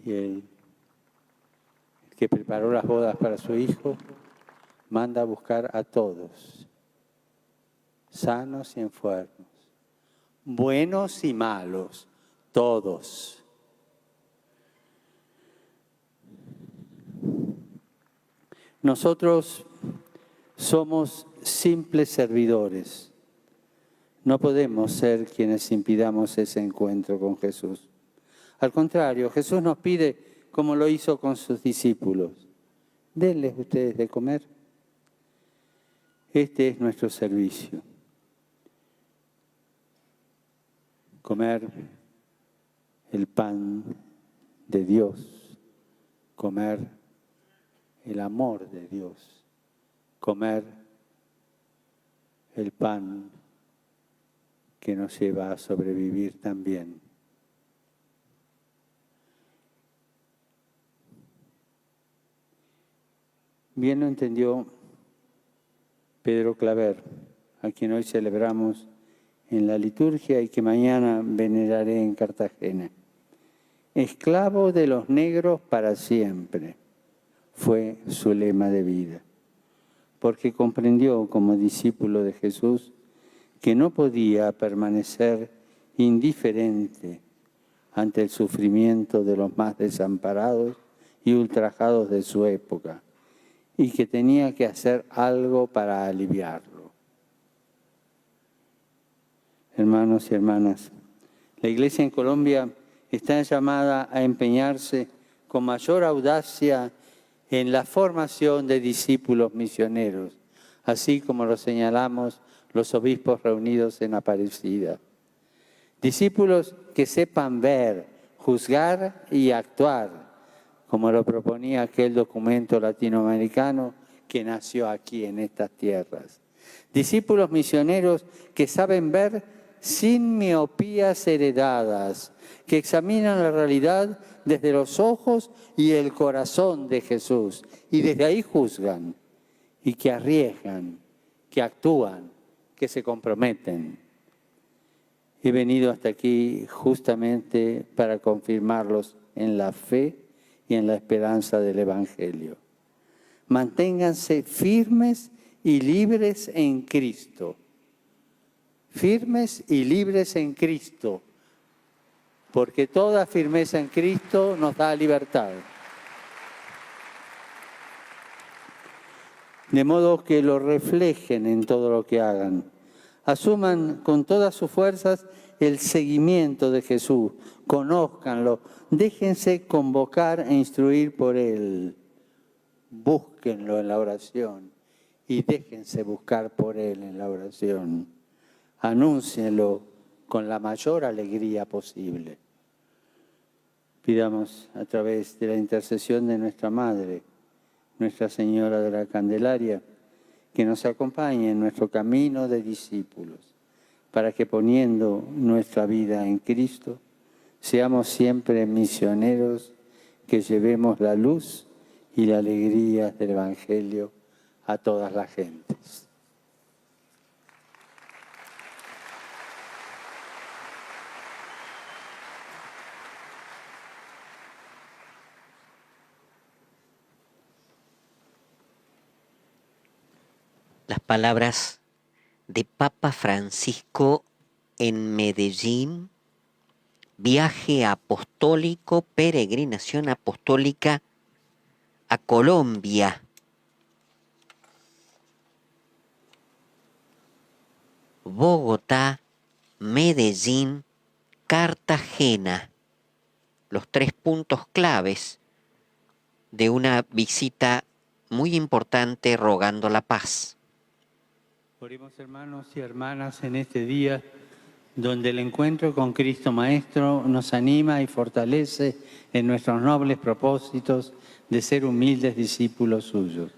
[SPEAKER 4] Y el que preparó las bodas para su hijo manda a buscar a todos, sanos y enfermos, buenos y malos, todos. Nosotros somos simples servidores. No podemos ser quienes impidamos ese encuentro con Jesús. Al contrario, Jesús nos pide, como lo hizo con sus discípulos, denles ustedes de comer. Este es nuestro servicio. Comer el pan de Dios, comer el amor de Dios, comer el pan que nos lleva a sobrevivir también. Bien lo entendió Pedro Claver, a quien hoy celebramos en la liturgia y que mañana veneraré en Cartagena. Esclavo de los negros para siempre, fue su lema de vida, porque comprendió como discípulo de Jesús que no podía permanecer indiferente ante el sufrimiento de los más desamparados y ultrajados de su época, y que tenía que hacer algo para aliviarlo. Hermanos y hermanas, la Iglesia en Colombia está llamada a empeñarse con mayor audacia en la formación de discípulos misioneros, así como lo señalamos los obispos reunidos en Aparecida. Discípulos que sepan ver, juzgar y actuar, como lo proponía aquel documento latinoamericano que nació aquí en estas tierras. Discípulos misioneros que saben ver sin miopías heredadas, que examinan la realidad desde los ojos y el corazón de Jesús y desde ahí juzgan, y que arriesgan, que actúan, que se comprometen. He venido hasta aquí justamente para confirmarlos en la fe y en la esperanza del Evangelio. Manténganse firmes y libres en Cristo. Firmes y libres en Cristo, porque toda firmeza en Cristo nos da libertad. De modo que lo reflejen en todo lo que hagan. Asuman con todas sus fuerzas el seguimiento de Jesús. Conózcanlo. Déjense convocar e instruir por Él. Búsquenlo en la oración y déjense buscar por Él en la oración. Anúncienlo con la mayor alegría posible. Pidamos a través de la intercesión de nuestra Madre, Nuestra Señora de la Candelaria, que nos acompañe en nuestro camino de discípulos, para que poniendo nuestra vida en Cristo, seamos siempre misioneros que llevemos la luz y la alegría del Evangelio a todas las gentes.
[SPEAKER 3] Las palabras de Papa Francisco en Medellín, viaje apostólico, peregrinación apostólica a Colombia. Bogotá, Medellín, Cartagena. Los 3 puntos claves de una visita muy importante rogando la paz.
[SPEAKER 4] Oremos, hermanos y hermanas, en este día donde el encuentro con Cristo Maestro nos anima y fortalece en nuestros nobles propósitos de ser humildes discípulos suyos.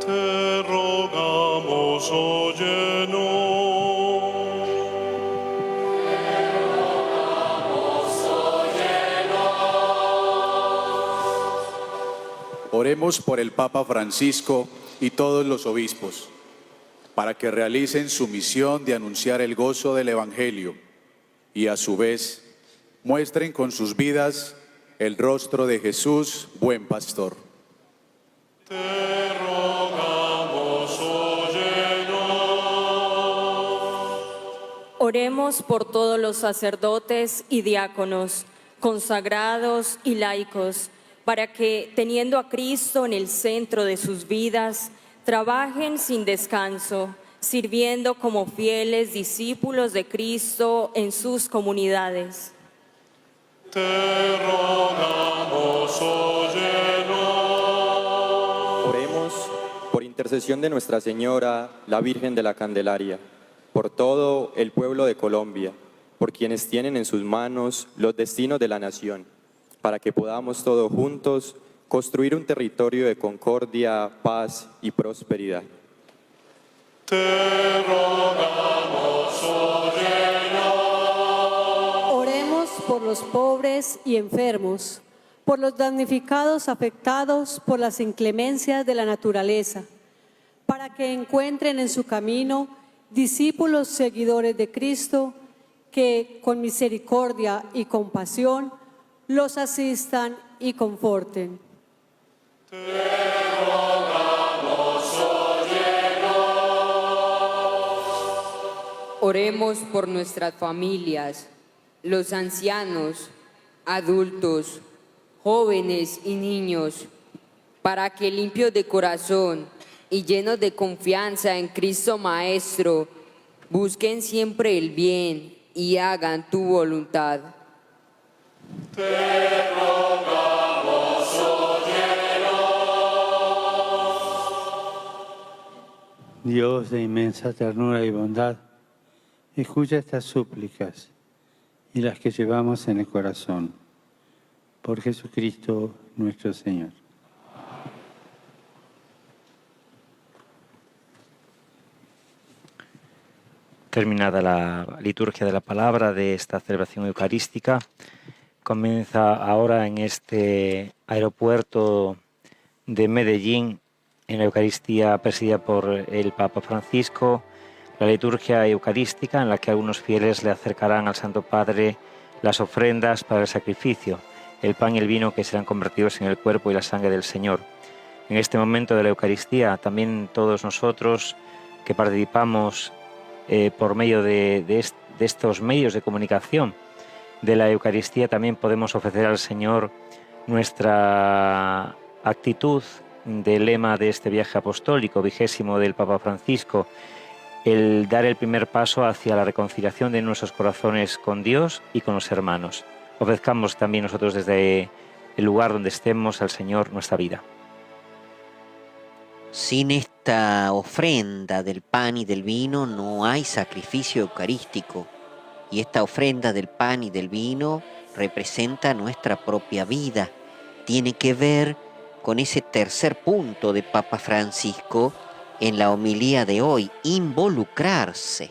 [SPEAKER 7] Te rogamos, óyenos.
[SPEAKER 8] Oremos por el Papa Francisco y todos los obispos, para que realicen su misión de anunciar el gozo del Evangelio y a su vez muestren con sus vidas el rostro de Jesús, buen pastor.
[SPEAKER 7] Te rogamos, óyenos.
[SPEAKER 9] Oremos por todos los sacerdotes y diáconos, consagrados y laicos, para que, teniendo a Cristo en el centro de sus vidas, trabajen sin descanso, sirviendo como fieles discípulos de Cristo en sus comunidades.
[SPEAKER 7] Te rogamos, óyenos.
[SPEAKER 10] Oremos por intercesión de Nuestra Señora, la Virgen de la Candelaria, por todo el pueblo de Colombia, por quienes tienen en sus manos los destinos de la nación, para que podamos todos juntos construir un territorio de concordia, paz y prosperidad.
[SPEAKER 7] Te rogamos, óyenos.
[SPEAKER 11] Oremos por los pobres y enfermos, por los damnificados afectados por las inclemencias de la naturaleza, para que encuentren en su camino discípulos seguidores de Cristo que con misericordia y compasión los asistan y conforten.
[SPEAKER 12] Oremos por nuestras familias, los ancianos, adultos, jóvenes y niños, para que limpios de corazón y llenos de confianza en Cristo Maestro, busquen siempre el bien y hagan tu voluntad.
[SPEAKER 6] Te rogamos,
[SPEAKER 4] Dios de inmensa ternura y bondad, escucha estas súplicas y las que llevamos en el corazón. Por Jesucristo nuestro Señor.
[SPEAKER 2] Terminada la liturgia de la palabra de esta celebración eucarística, comienza ahora en este aeropuerto de Medellín, en la Eucaristía presidida por el Papa Francisco, la liturgia eucarística en la que algunos fieles le acercarán al Santo Padre las ofrendas para el sacrificio, el pan y el vino que serán convertidos en el cuerpo y la sangre del Señor. En este momento de la Eucaristía, también todos nosotros que participamos por medio de estos medios de comunicación de la Eucaristía, también podemos ofrecer al Señor nuestra actitud del lema de este viaje apostólico 20º del Papa Francisco, el dar el primer paso hacia la reconciliación de nuestros corazones con Dios y con los hermanos. Ofrezcamos también nosotros desde el lugar donde estemos al Señor nuestra vida.
[SPEAKER 3] Sin esta ofrenda del pan y del vino no hay sacrificio eucarístico. Y esta ofrenda del pan y del vino representa nuestra propia vida. Tiene que ver con ese tercer punto de Papa Francisco en la homilía de hoy, involucrarse.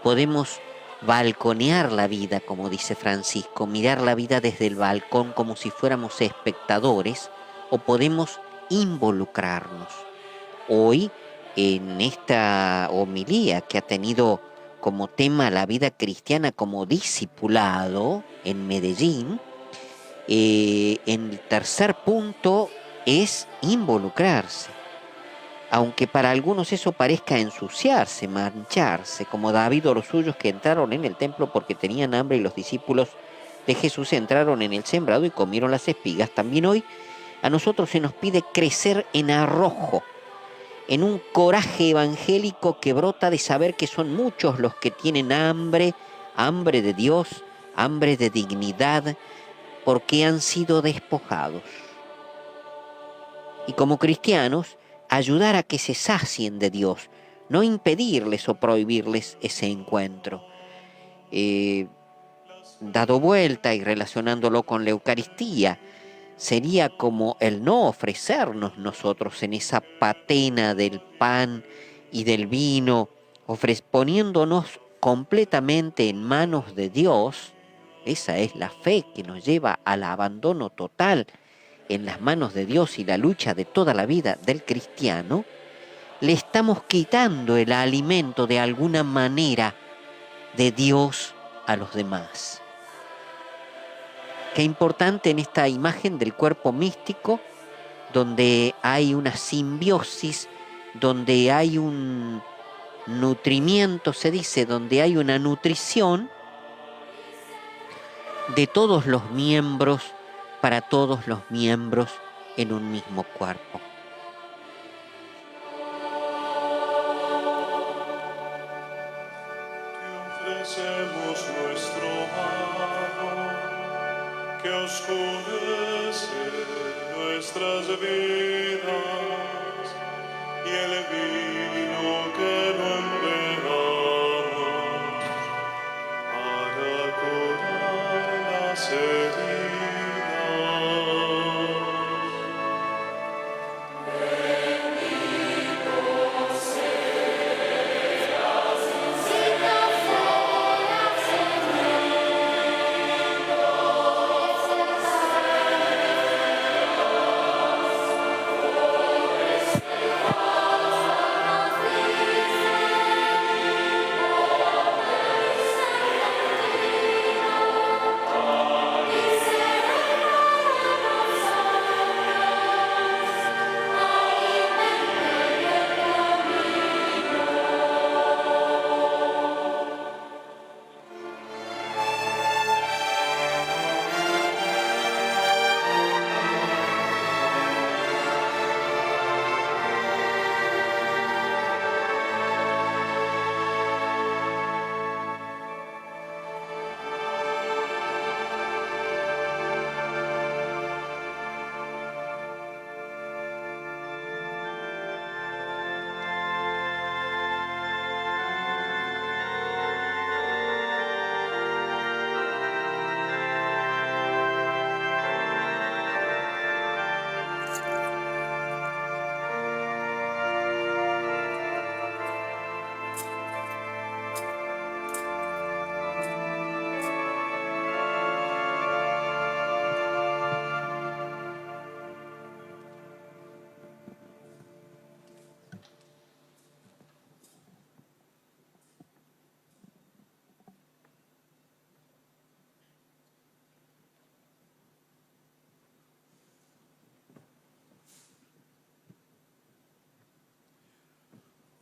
[SPEAKER 3] Podemos balconear la vida, como dice Francisco, mirar la vida desde el balcón como si fuéramos espectadores, o podemos involucrarnos. Hoy, en esta homilía que ha tenido como tema la vida cristiana como discipulado en Medellín, el tercer punto es involucrarse. Aunque para algunos eso parezca ensuciarse, mancharse, como David o los suyos que entraron en el templo porque tenían hambre y los discípulos de Jesús entraron en el sembrado y comieron las espigas, también hoy a nosotros se nos pide crecer en arrojo, en un coraje evangélico que brota de saber que son muchos los que tienen hambre, hambre de Dios, hambre de dignidad, porque han sido despojados. Y como cristianos, ayudar a que se sacien de Dios, no impedirles o prohibirles ese encuentro. Dado vuelta y relacionándolo con la Eucaristía, sería como el no ofrecernos nosotros en esa patena del pan y del vino, poniéndonos completamente en manos de Dios. Esa es la fe que nos lleva al abandono total en las manos de Dios y la lucha de toda la vida del cristiano. Le estamos quitando el alimento de alguna manera de Dios a los demás. Qué importante en esta imagen del cuerpo místico, donde hay una simbiosis, donde hay un nutrimiento, se dice, donde hay una nutrición de todos los miembros, para todos los miembros en un mismo cuerpo.
[SPEAKER 6] Te ofrecemos nuestro amor, que oscurece nuestras vidas, y el vino que no empezamos para curar las heridas.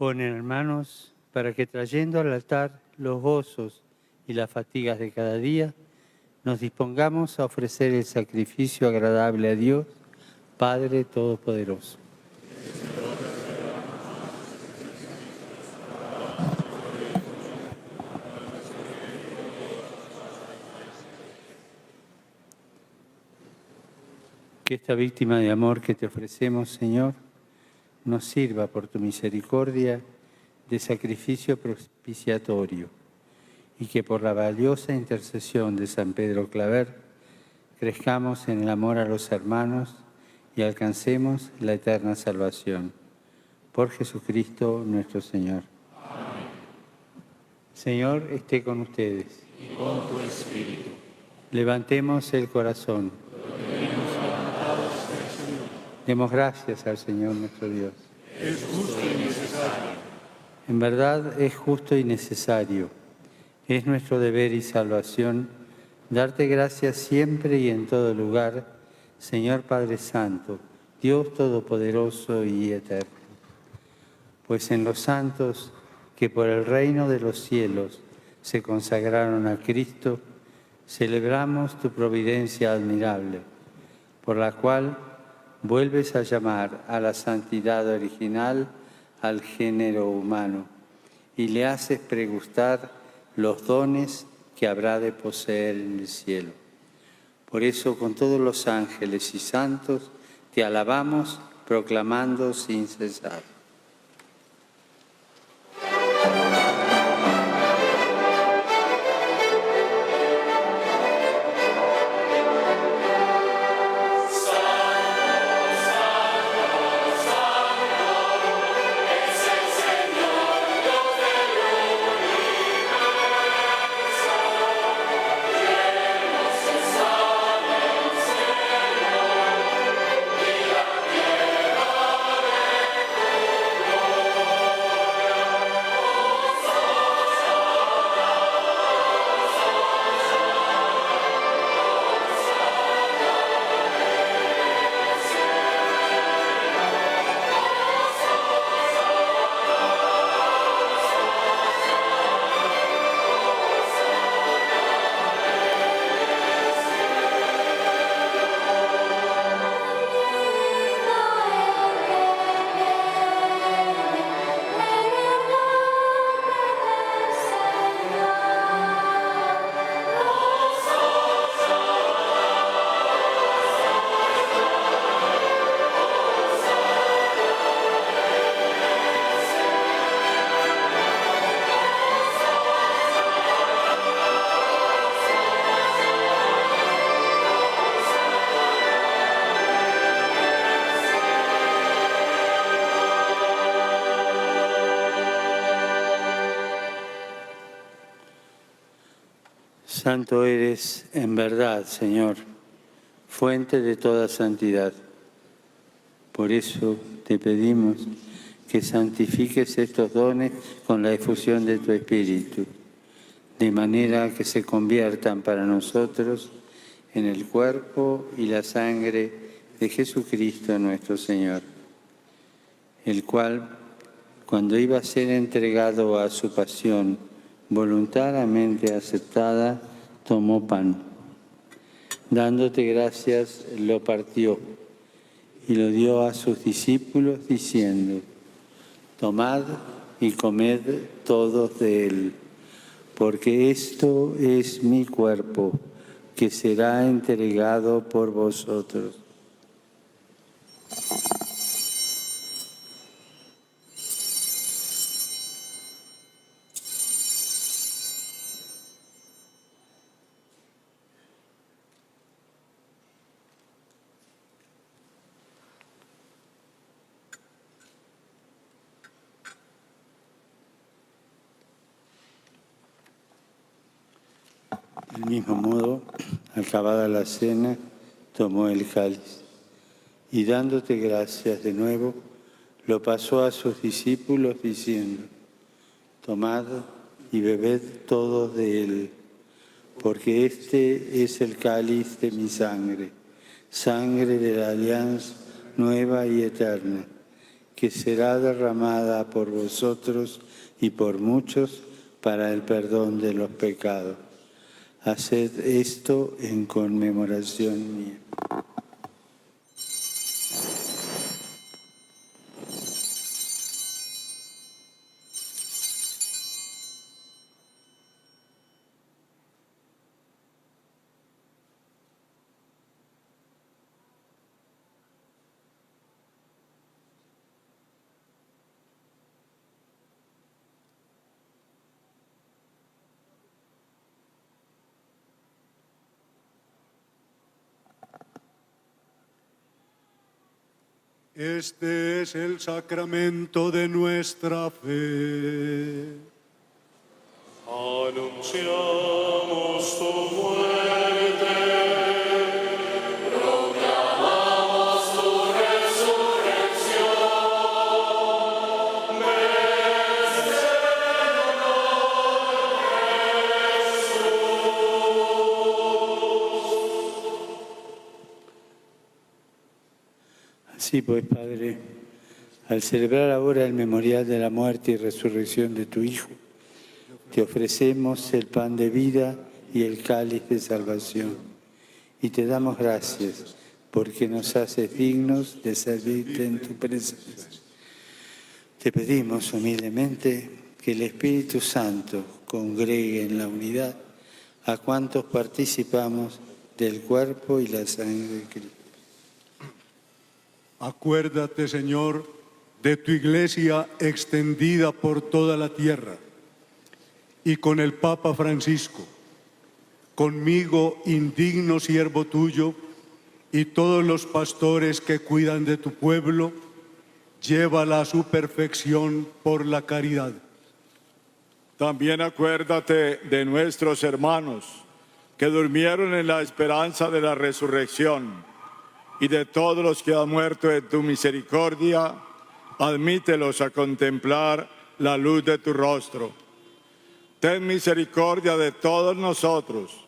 [SPEAKER 4] Ponen hermanos para que trayendo al altar los gozos y las fatigas de cada día, nos dispongamos a ofrecer el sacrificio agradable a Dios, Padre Todopoderoso. Que esta víctima de amor que te ofrecemos, Señor, nos sirva por tu misericordia de sacrificio propiciatorio y que por la valiosa intercesión de San Pedro Claver crezcamos en el amor a los hermanos y alcancemos la eterna salvación. Por Jesucristo nuestro Señor. Amén. Señor, esté con ustedes. Y con tu espíritu. Levantemos el corazón. Demos gracias al Señor nuestro Dios.
[SPEAKER 1] Es justo y necesario.
[SPEAKER 4] En verdad es justo y necesario. Es nuestro deber y salvación darte gracias siempre y en todo lugar, Señor Padre Santo, Dios Todopoderoso y Eterno. Pues en los santos que por el reino de los cielos se consagraron a Cristo, celebramos tu providencia admirable, por la cual vuelves a llamar a la santidad original al género humano y le haces pregustar los dones que habrá de poseer en el cielo. Por eso, con todos los ángeles y santos, te alabamos, proclamando sin cesar. Santo eres en verdad, Señor, fuente de toda santidad. Por eso te pedimos que santifiques estos dones con la efusión de tu Espíritu, de manera que se conviertan para nosotros en el cuerpo y la sangre de Jesucristo nuestro Señor, el cual, cuando iba a ser entregado a su pasión voluntariamente aceptada, tomó pan. Dándote gracias, lo partió y lo dio a sus discípulos diciendo: tomad y comed todos de él, porque esto es mi cuerpo, que será entregado por vosotros. Del mismo modo, acabada la cena, tomó el cáliz y dándote gracias de nuevo, lo pasó a sus discípulos diciendo: tomad y bebed todos de él, porque este es el cáliz de mi sangre, sangre de la alianza nueva y eterna, que será derramada por vosotros y por muchos para el perdón de los pecados. Haced esto en conmemoración mía.
[SPEAKER 6] Este es el sacramento de nuestra fe. Anunciamos tu muerte, proclamamos tu resurrección. Ven,
[SPEAKER 4] Así pues, Padre, al celebrar ahora el memorial de la muerte y resurrección de tu Hijo, te ofrecemos el pan de vida y el cáliz de salvación. Y te damos gracias porque nos haces dignos de servirte en tu presencia. Te pedimos humildemente que el Espíritu Santo congregue en la unidad a cuantos participamos del cuerpo y la sangre de Cristo.
[SPEAKER 6] Acuérdate, Señor, de tu iglesia extendida por toda la tierra y con el Papa Francisco, conmigo, indigno siervo tuyo, y todos los pastores que cuidan de tu pueblo, llévala a su perfección por la caridad.
[SPEAKER 13] También acuérdate de nuestros hermanos que durmieron en la esperanza de la resurrección y de todos los que han muerto en tu misericordia, admítelos a contemplar la luz de tu rostro. Ten misericordia de todos nosotros,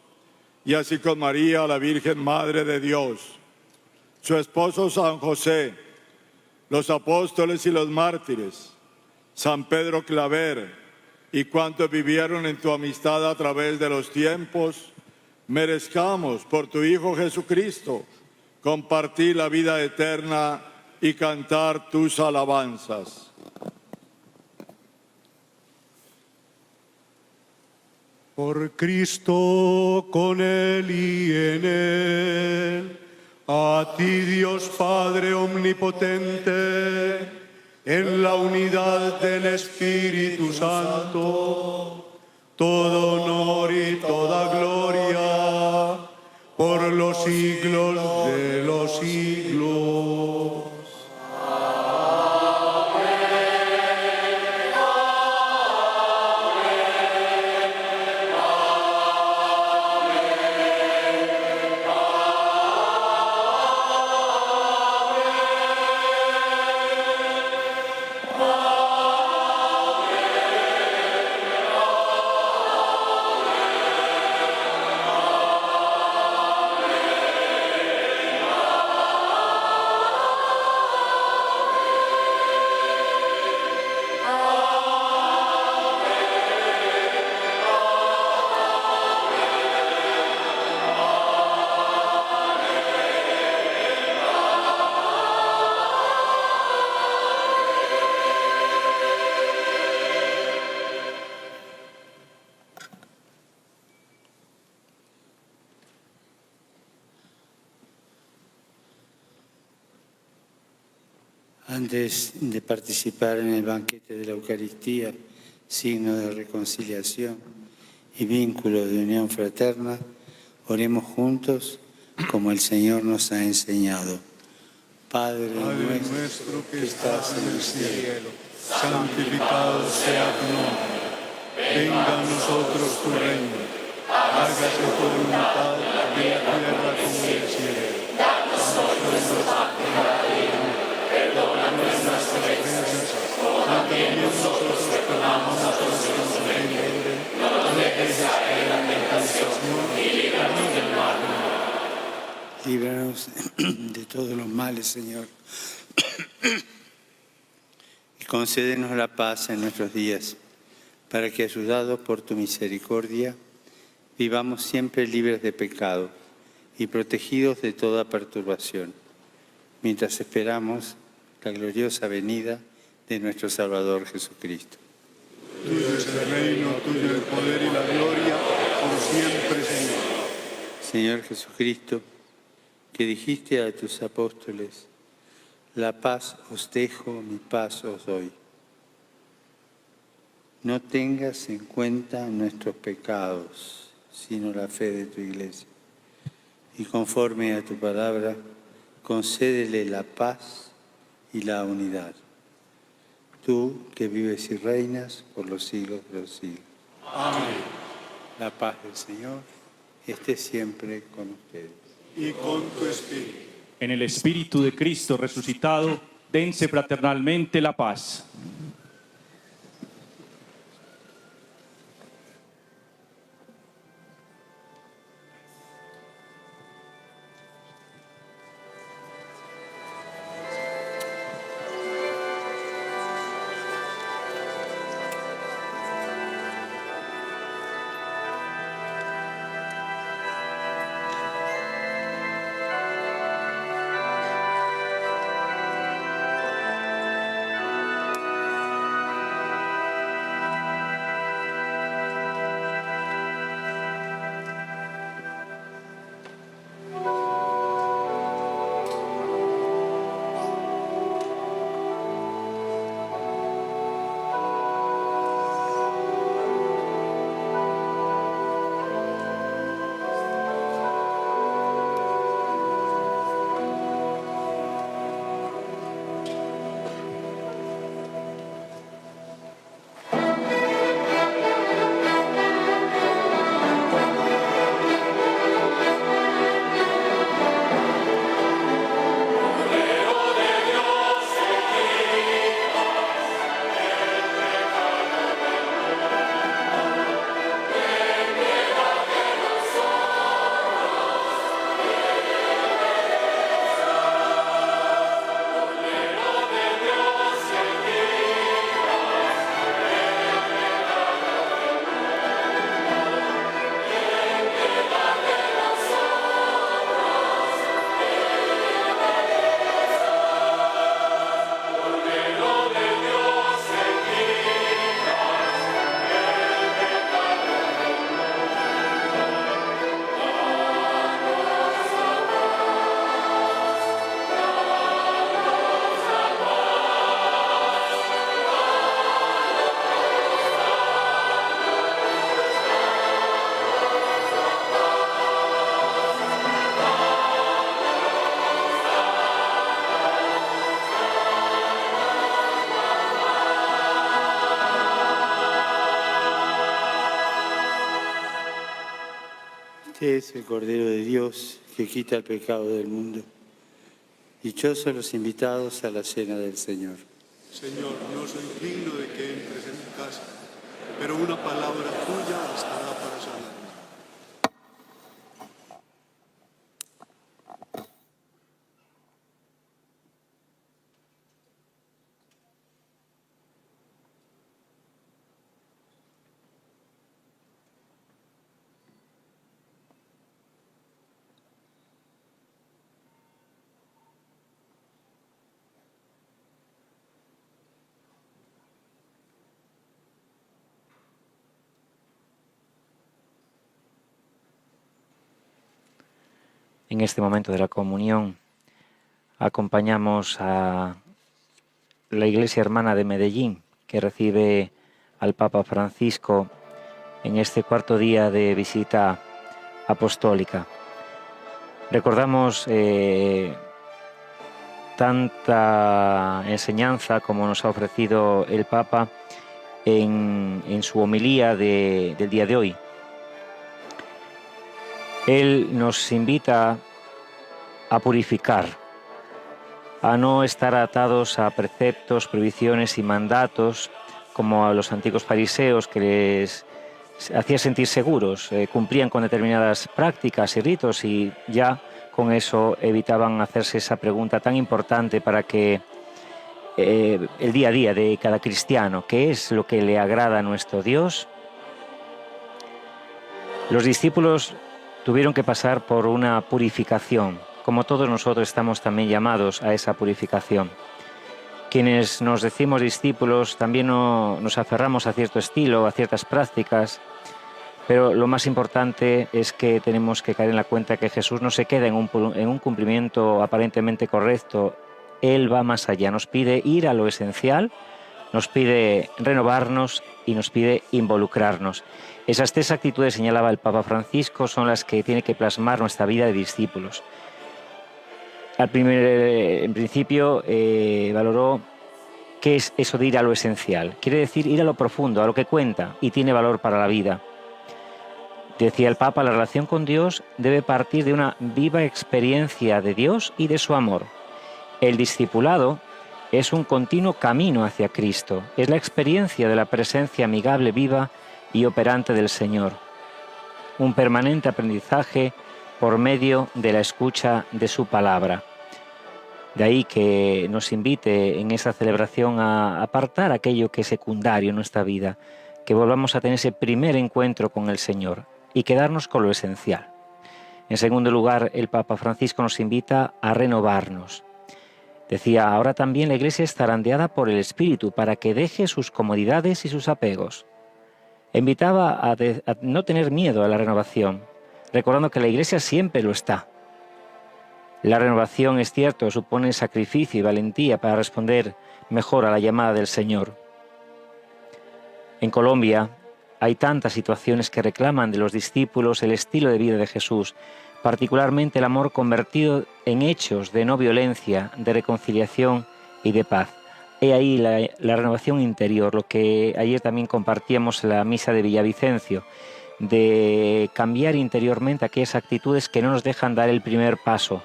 [SPEAKER 13] y así con María, la Virgen Madre de Dios, su esposo San José, los apóstoles y los mártires, San Pedro Claver y cuantos vivieron en tu amistad a través de los tiempos, merezcamos por tu Hijo Jesucristo compartir la vida eterna y cantar tus alabanzas.
[SPEAKER 6] Por Cristo, con Él y en Él, a ti Dios Padre Omnipotente, en la unidad del Espíritu Santo, todo honor y toda gloria, por los siglos de los siglos.
[SPEAKER 4] Antes de participar en el banquete de la Eucaristía, signo de reconciliación y vínculo de unión fraterna, oremos juntos como el Señor nos ha enseñado. Padre nuestro que estás en el cielo,
[SPEAKER 6] santificado sea tu nombre. Venga a nosotros tu reino. Hágase tu voluntad en la tierra como en el cielo. Danos hoy nuestro pan de cada día. Perdona nuestras ofensas, como también nosotros perdonamos a los que nos ofenden. No nos dejes caer en la tentación y líbranos del mal.
[SPEAKER 4] Líbranos de todos los males, Señor. Concédenos la paz en nuestros días, para que, ayudados por tu misericordia, vivamos siempre libres de pecado y protegidos de toda perturbación, mientras esperamos la gloriosa venida de nuestro Salvador Jesucristo.
[SPEAKER 6] Tuyo es el reino, tuyo el poder y la gloria, por siempre, Señor.
[SPEAKER 4] Señor Jesucristo, que dijiste a tus apóstoles, la paz os dejo, mi paz os doy. No tengas en cuenta nuestros pecados, sino la fe de tu Iglesia. Y conforme a tu palabra, concédele la paz y la unidad. Tú que vives y reinas por los siglos de los siglos.
[SPEAKER 6] Amén.
[SPEAKER 4] La paz del Señor esté siempre con ustedes.
[SPEAKER 6] Y con tu espíritu.
[SPEAKER 1] En el Espíritu de Cristo resucitado, dense fraternalmente la paz.
[SPEAKER 4] Este es el Cordero de Dios que quita el pecado del mundo. Dichosos los invitados a la cena del Señor.
[SPEAKER 6] Señor, no soy digno de que entres en mi casa, pero una palabra tuya bastará para sanar.
[SPEAKER 2] En este momento de la comunión acompañamos a la Iglesia Hermana de Medellín, que recibe al Papa Francisco en este cuarto día de visita apostólica. Recordamos tanta enseñanza como nos ha ofrecido el Papa en su homilía del día de hoy. Él nos invita a purificar, a no estar atados a preceptos, prohibiciones y mandatos como a los antiguos fariseos, que les hacía sentir seguros, cumplían con determinadas prácticas y ritos y ya con eso evitaban hacerse esa pregunta tan importante para que el día a día de cada cristiano, qué es lo que le agrada a nuestro Dios. Los discípulos tuvieron que pasar por una purificación, como todos nosotros estamos también llamados a esa purificación. Quienes nos decimos discípulos también nos aferramos a cierto estilo, a ciertas prácticas, pero lo más importante es que tenemos que caer en la cuenta que Jesús no se queda en un cumplimiento aparentemente correcto. Él va más allá, nos pide ir a lo esencial, nos pide renovarnos y nos pide involucrarnos. Esas tres actitudes, señalaba el Papa Francisco, son las que tiene que plasmar nuestra vida de discípulos. En principio valoró qué es eso de ir a lo esencial. Quiere decir ir a lo profundo, a lo que cuenta y tiene valor para la vida. Decía el Papa, la relación con Dios debe partir de una viva experiencia de Dios y de su amor. El discipulado es un continuo camino hacia Cristo, es la experiencia de la presencia amigable, viva y operante del Señor. Un permanente aprendizaje por medio de la escucha de su palabra. De ahí que nos invite en esa celebración a apartar aquello que es secundario en nuestra vida, que volvamos a tener ese primer encuentro con el Señor y quedarnos con lo esencial. En segundo lugar, el Papa Francisco nos invita a renovarnos. Decía, ahora también la Iglesia es zarandeada por el Espíritu para que deje sus comodidades y sus apegos. Invitaba a no tener miedo a la renovación, recordando que la Iglesia siempre lo está. La renovación, es cierto, supone sacrificio y valentía para responder mejor a la llamada del Señor. En Colombia hay tantas situaciones que reclaman de los discípulos el estilo de vida de Jesús, particularmente el amor convertido en hechos de no violencia, de reconciliación y de paz. He ahí la renovación interior, lo que ayer también compartíamos en la misa de Villavicencio, de cambiar interiormente aquellas actitudes que no nos dejan dar el primer paso,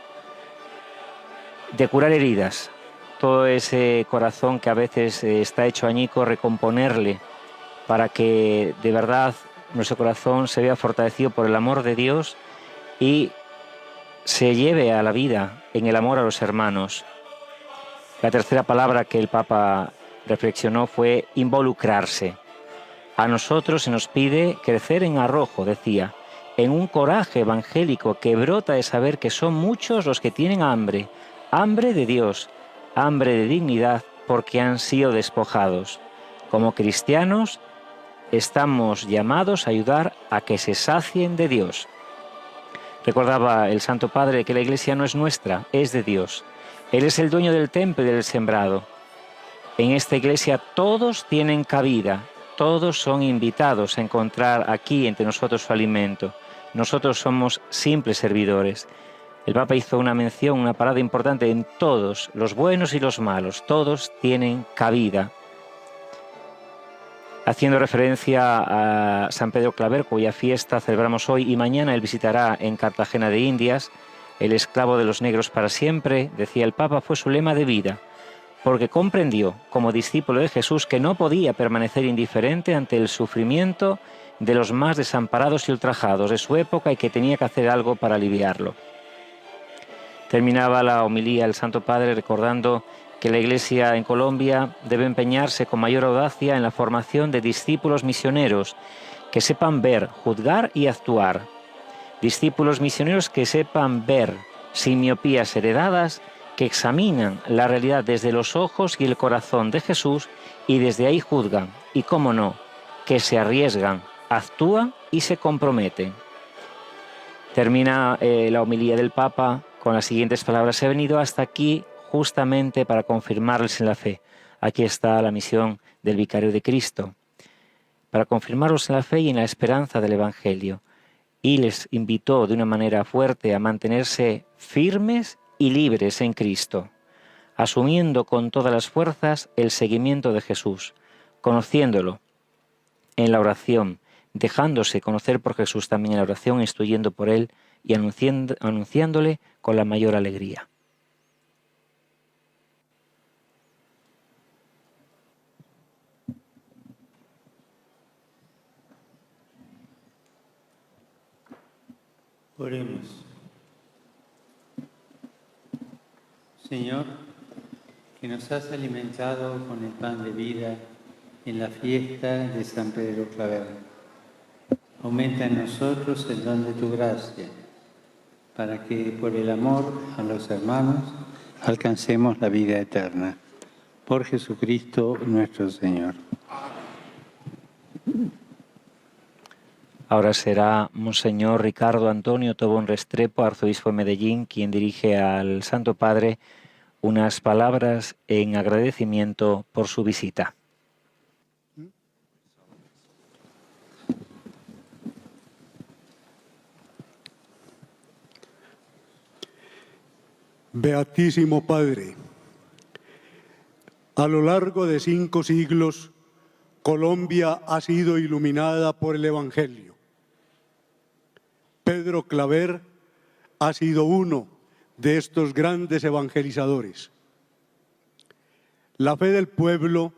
[SPEAKER 2] de curar heridas, todo ese corazón que a veces está hecho añico, recomponerle para que de verdad nuestro corazón se vea fortalecido por el amor de Dios y se lleve a la vida en el amor a los hermanos. La tercera palabra que el Papa reflexionó fue involucrarse. A nosotros se nos pide crecer en arrojo, decía, en un coraje evangélico que brota de saber que son muchos los que tienen hambre de Dios, hambre de dignidad porque han sido despojados. Como cristianos estamos llamados a ayudar a que se sacien de Dios. Recordaba el Santo Padre que la Iglesia no es nuestra, es de Dios. Él es el dueño del templo y del sembrado. En esta Iglesia todos tienen cabida, todos son invitados a encontrar aquí entre nosotros su alimento. Nosotros somos simples servidores. El Papa hizo una mención, una parada importante en todos, los buenos y los malos, todos tienen cabida. Haciendo referencia a San Pedro Claver, cuya fiesta celebramos hoy y mañana, él visitará en Cartagena de Indias, el esclavo de los negros para siempre, decía el Papa, fue su lema de vida, porque comprendió, como discípulo de Jesús, que no podía permanecer indiferente ante el sufrimiento de los más desamparados y ultrajados de su época y que tenía que hacer algo para aliviarlo. Terminaba la homilía el Santo Padre recordando que la Iglesia en Colombia debe empeñarse con mayor audacia en la formación de discípulos misioneros que sepan ver, juzgar y actuar. Discípulos misioneros que sepan ver, sin miopías heredadas, que examinan la realidad desde los ojos y el corazón de Jesús y desde ahí juzgan, y cómo no, que se arriesgan, actúan y se comprometen. Termina la homilía del Papa con las siguientes palabras: he venido hasta aquí justamente para confirmarles en la fe. Aquí está la misión del Vicario de Cristo, para confirmarlos en la fe y en la esperanza del Evangelio. Y les invitó de una manera fuerte a mantenerse firmes y libres en Cristo, asumiendo con todas las fuerzas el seguimiento de Jesús, conociéndolo en la oración, dejándose conocer por Jesús también en la oración, instruyendo por Él y anunciándole con la mayor alegría.
[SPEAKER 4] Oremos. Señor, que que nos has alimentado con el pan de vida en la fiesta de San Pedro Claver. Aumenta en nosotros el don de tu gracia, para que por el amor a los hermanos alcancemos la vida eterna. Por Jesucristo nuestro Señor.
[SPEAKER 2] Ahora será Monseñor Ricardo Antonio Tobón Restrepo, arzobispo de Medellín, quien dirige al Santo Padre unas palabras en agradecimiento por su visita.
[SPEAKER 13] Beatísimo Padre, a lo largo de 5 siglos, Colombia ha sido iluminada por el Evangelio. Pedro Claver ha sido uno de estos grandes evangelizadores. La fe del pueblo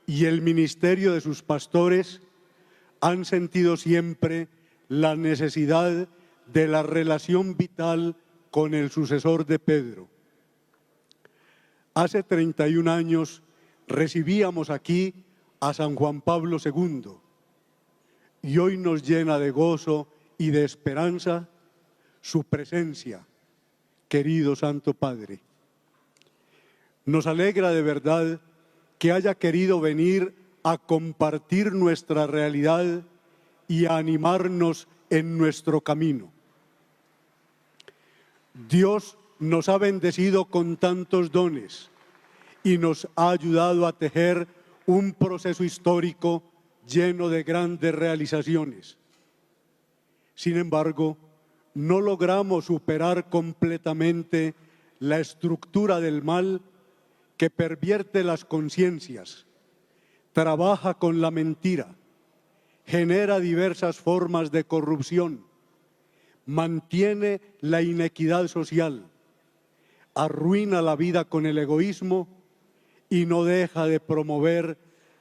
[SPEAKER 13] y el ministerio de sus pastores han sentido siempre la necesidad de la relación vital con el sucesor de Pedro. Hace 31 años recibíamos aquí a San Juan Pablo II y hoy nos llena de gozo y de esperanza su presencia, querido Santo Padre. Nos alegra de verdad que haya querido venir a compartir nuestra realidad y a animarnos en nuestro camino. Dios nos ha bendecido con tantos dones y nos ha ayudado a tejer un proceso histórico lleno de grandes realizaciones. Sin embargo, no logramos superar completamente la estructura del mal que pervierte las conciencias, trabaja con la mentira, genera diversas formas de corrupción, mantiene la inequidad social, arruina la vida con el egoísmo y no deja de promover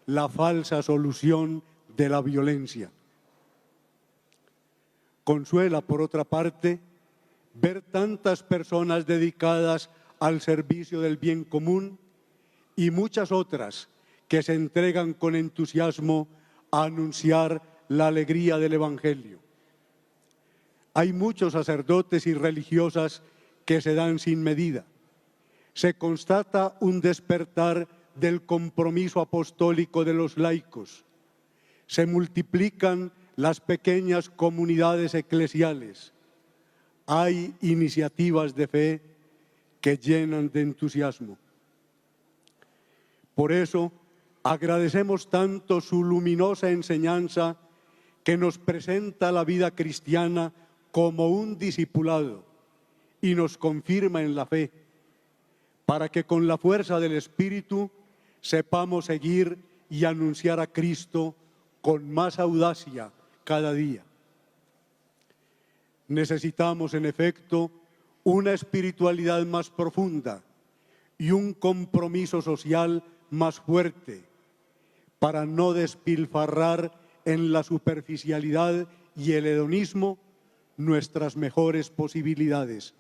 [SPEAKER 13] la falsa solución de la violencia. Consuela, por otra parte, ver tantas personas dedicadas al servicio del bien común y muchas otras que se entregan con entusiasmo a anunciar la alegría del Evangelio. Hay muchos sacerdotes y religiosas que se dan sin medida. Se constata un despertar del compromiso apostólico de los laicos. Se multiplican las pequeñas comunidades eclesiales. Hay iniciativas de fe que llenan de entusiasmo. Por eso, agradecemos tanto su luminosa enseñanza que nos presenta la vida cristiana como un discipulado y nos confirma en la fe, para que con la fuerza del Espíritu sepamos seguir y anunciar a Cristo con más audacia cada día. Necesitamos, en efecto, una espiritualidad más profunda y un compromiso social más fuerte para no despilfarrar en la superficialidad y el hedonismo nuestras mejores posibilidades.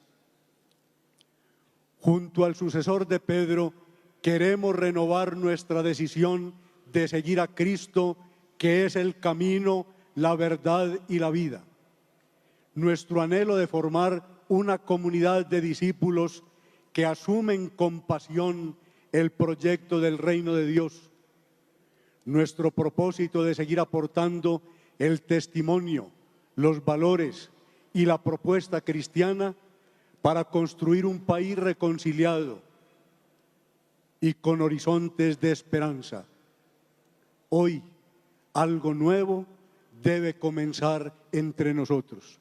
[SPEAKER 13] Junto al sucesor de Pedro, queremos renovar nuestra decisión de seguir a Cristo, que es el camino, la verdad y la vida. Nuestro anhelo de formar una comunidad de discípulos que asumen con pasión el proyecto del reino de Dios. Nuestro propósito de seguir aportando el testimonio, los valores y la propuesta cristiana para construir un país reconciliado y con horizontes de esperanza. Hoy, algo nuevo debe comenzar entre nosotros.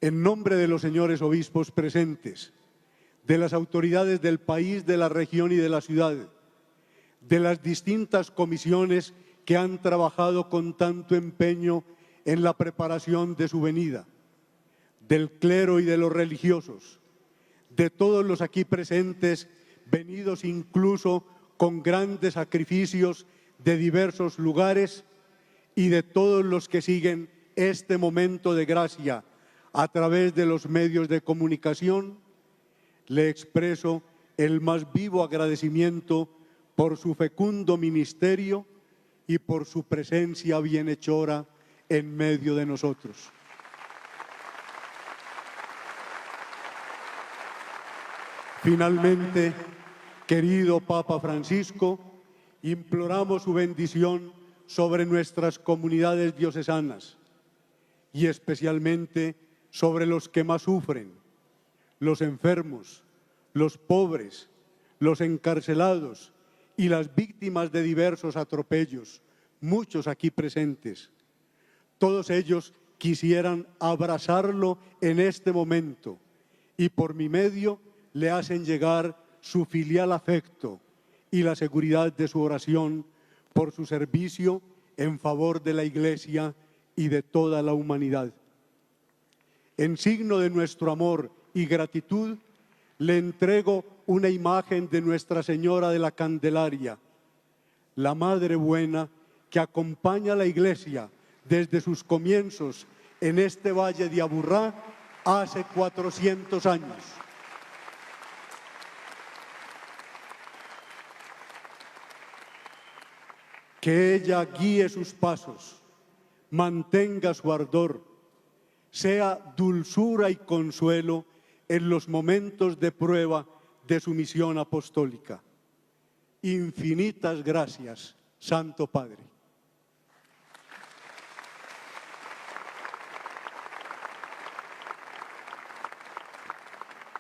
[SPEAKER 13] En nombre de los señores obispos presentes, de las autoridades del país, de la región y de la ciudad, de las distintas comisiones que han trabajado con tanto empeño en la preparación de su venida, del clero y de los religiosos, de todos los aquí presentes, venidos incluso con grandes sacrificios de diversos lugares, y de todos los que siguen este momento de gracia a través de los medios de comunicación, le expreso el más vivo agradecimiento por su fecundo ministerio y por su presencia bienhechora en medio de nosotros. Finalmente, querido Papa Francisco, imploramos su bendición sobre nuestras comunidades diocesanas y especialmente sobre los que más sufren, los enfermos, los pobres, los encarcelados y las víctimas de diversos atropellos, muchos aquí presentes. Todos ellos quisieran abrazarlo en este momento y por mi medio le hacen llegar su filial afecto y la seguridad de su oración por su servicio en favor de la Iglesia y de toda la humanidad. En signo de nuestro amor y gratitud, le entrego una imagen de Nuestra Señora de la Candelaria, la Madre Buena que acompaña a la Iglesia desde sus comienzos en este valle de Aburrá hace 400 años. Que ella guíe sus pasos, mantenga su ardor, sea dulzura y consuelo en los momentos de prueba de su misión apostólica. Infinitas gracias, Santo Padre.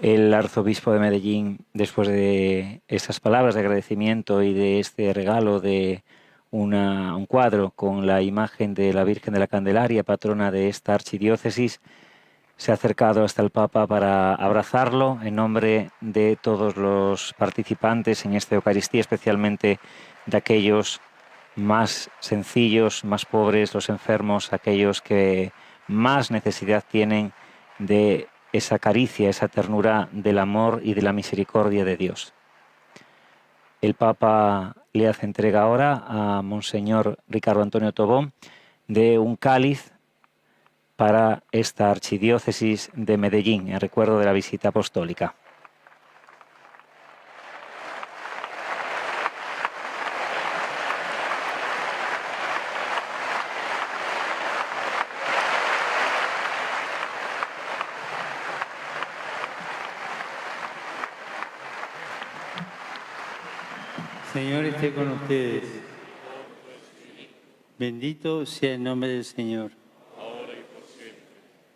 [SPEAKER 2] El arzobispo de Medellín, después de estas palabras de agradecimiento y de este regalo de un cuadro con la imagen de la Virgen de la Candelaria, patrona de esta archidiócesis, se ha acercado hasta el Papa para abrazarlo en nombre de todos los participantes en esta Eucaristía, especialmente de aquellos más sencillos, más pobres, los enfermos, aquellos que más necesidad tienen de esa caricia, esa ternura del amor y de la misericordia de Dios. El Papa le hace entrega ahora a Monseñor Ricardo Antonio Tobón de un cáliz para esta archidiócesis de Medellín, en recuerdo de la visita apostólica.
[SPEAKER 4] Señor esté con ustedes. Bendito sea el nombre del Señor.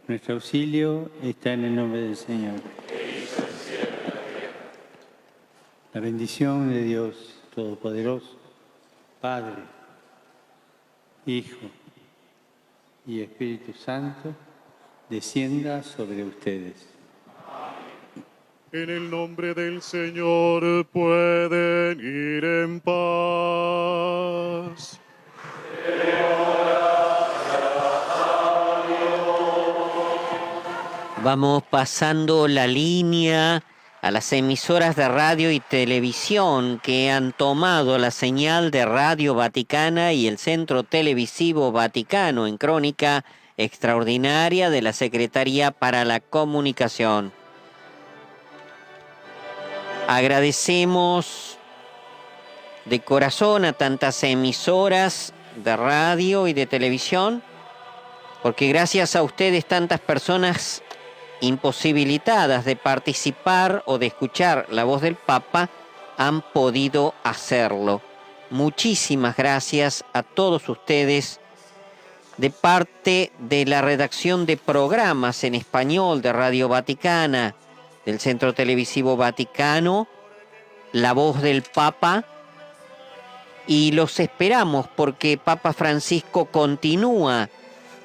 [SPEAKER 4] Nuestro auxilio está en el nombre del Señor. La bendición de Dios Todopoderoso, Padre, Hijo y Espíritu Santo, descienda sobre ustedes.
[SPEAKER 7] En el nombre del Señor pueden ir en paz.
[SPEAKER 3] Vamos pasando la línea a las emisoras de radio y televisión que han tomado la señal de Radio Vaticana y el Centro Televisivo Vaticano en crónica extraordinaria de la Secretaría para la Comunicación. Agradecemos de corazón a tantas emisoras de radio y de televisión, porque gracias a ustedes tantas personas imposibilitadas de participar o de escuchar la voz del Papa han podido hacerlo. Muchísimas gracias a todos ustedes de parte de la redacción de programas en español de Radio Vaticana, del Centro Televisivo Vaticano, La Voz del Papa, y los esperamos porque Papa Francisco continúa.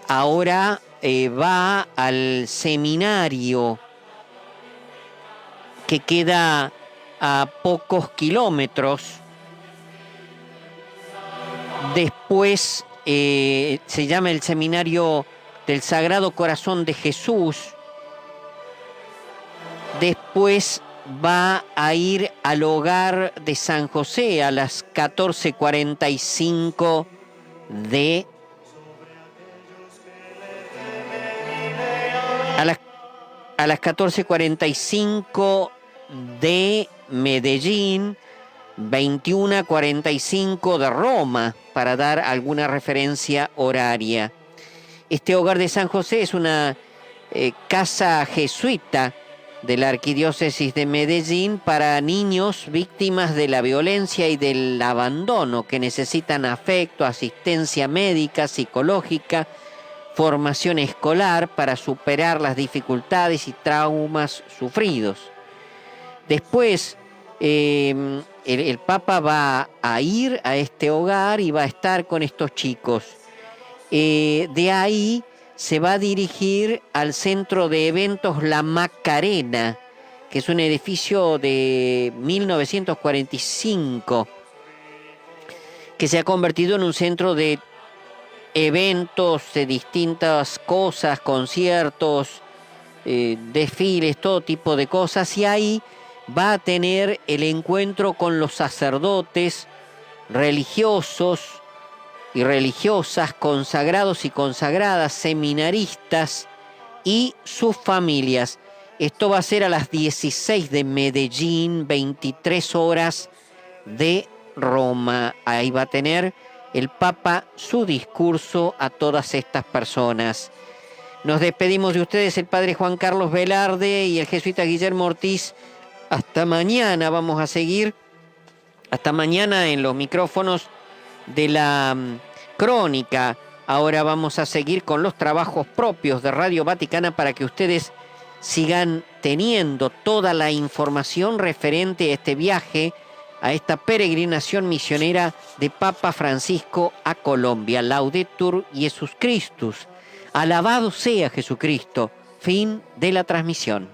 [SPEAKER 3] Ahora va al seminario que queda a pocos kilómetros. Después se llama el Seminario del Sagrado Corazón de Jesús. Después va a ir al hogar de San José a las 14:45 de a las 14:45 de Medellín, 21:45 de Roma, para dar alguna referencia horaria. Este hogar de San José es una casa jesuita de la Arquidiócesis de Medellín para niños víctimas de la violencia y del abandono, que necesitan afecto, asistencia médica, psicológica, formación escolar para superar las dificultades y traumas sufridos. Después, el Papa va a ir a este hogar y va a estar con estos chicos. De ahí se va a dirigir al centro de eventos La Macarena, que es un edificio de 1945, que se ha convertido en un centro de eventos de distintas cosas, conciertos, desfiles, todo tipo de cosas, y ahí va a tener el encuentro con los sacerdotes, religiosos y religiosas, consagrados y consagradas, seminaristas y sus familias. Esto va a ser a las 16 de Medellín, 23 horas de Roma. Ahí va a tener el Papa su discurso a todas estas personas. Nos despedimos de ustedes, el Padre Juan Carlos Velarde y el jesuita Guillermo Ortiz. Hasta mañana vamos a seguir, hasta mañana en los micrófonos de la Crónica. Ahora vamos a seguir con los trabajos propios de Radio Vaticana para que ustedes sigan teniendo toda la información referente a este viaje, a esta peregrinación misionera de Papa Francisco a Colombia. Laudetur Jesus Christus. Alabado sea Jesucristo. Fin de la transmisión.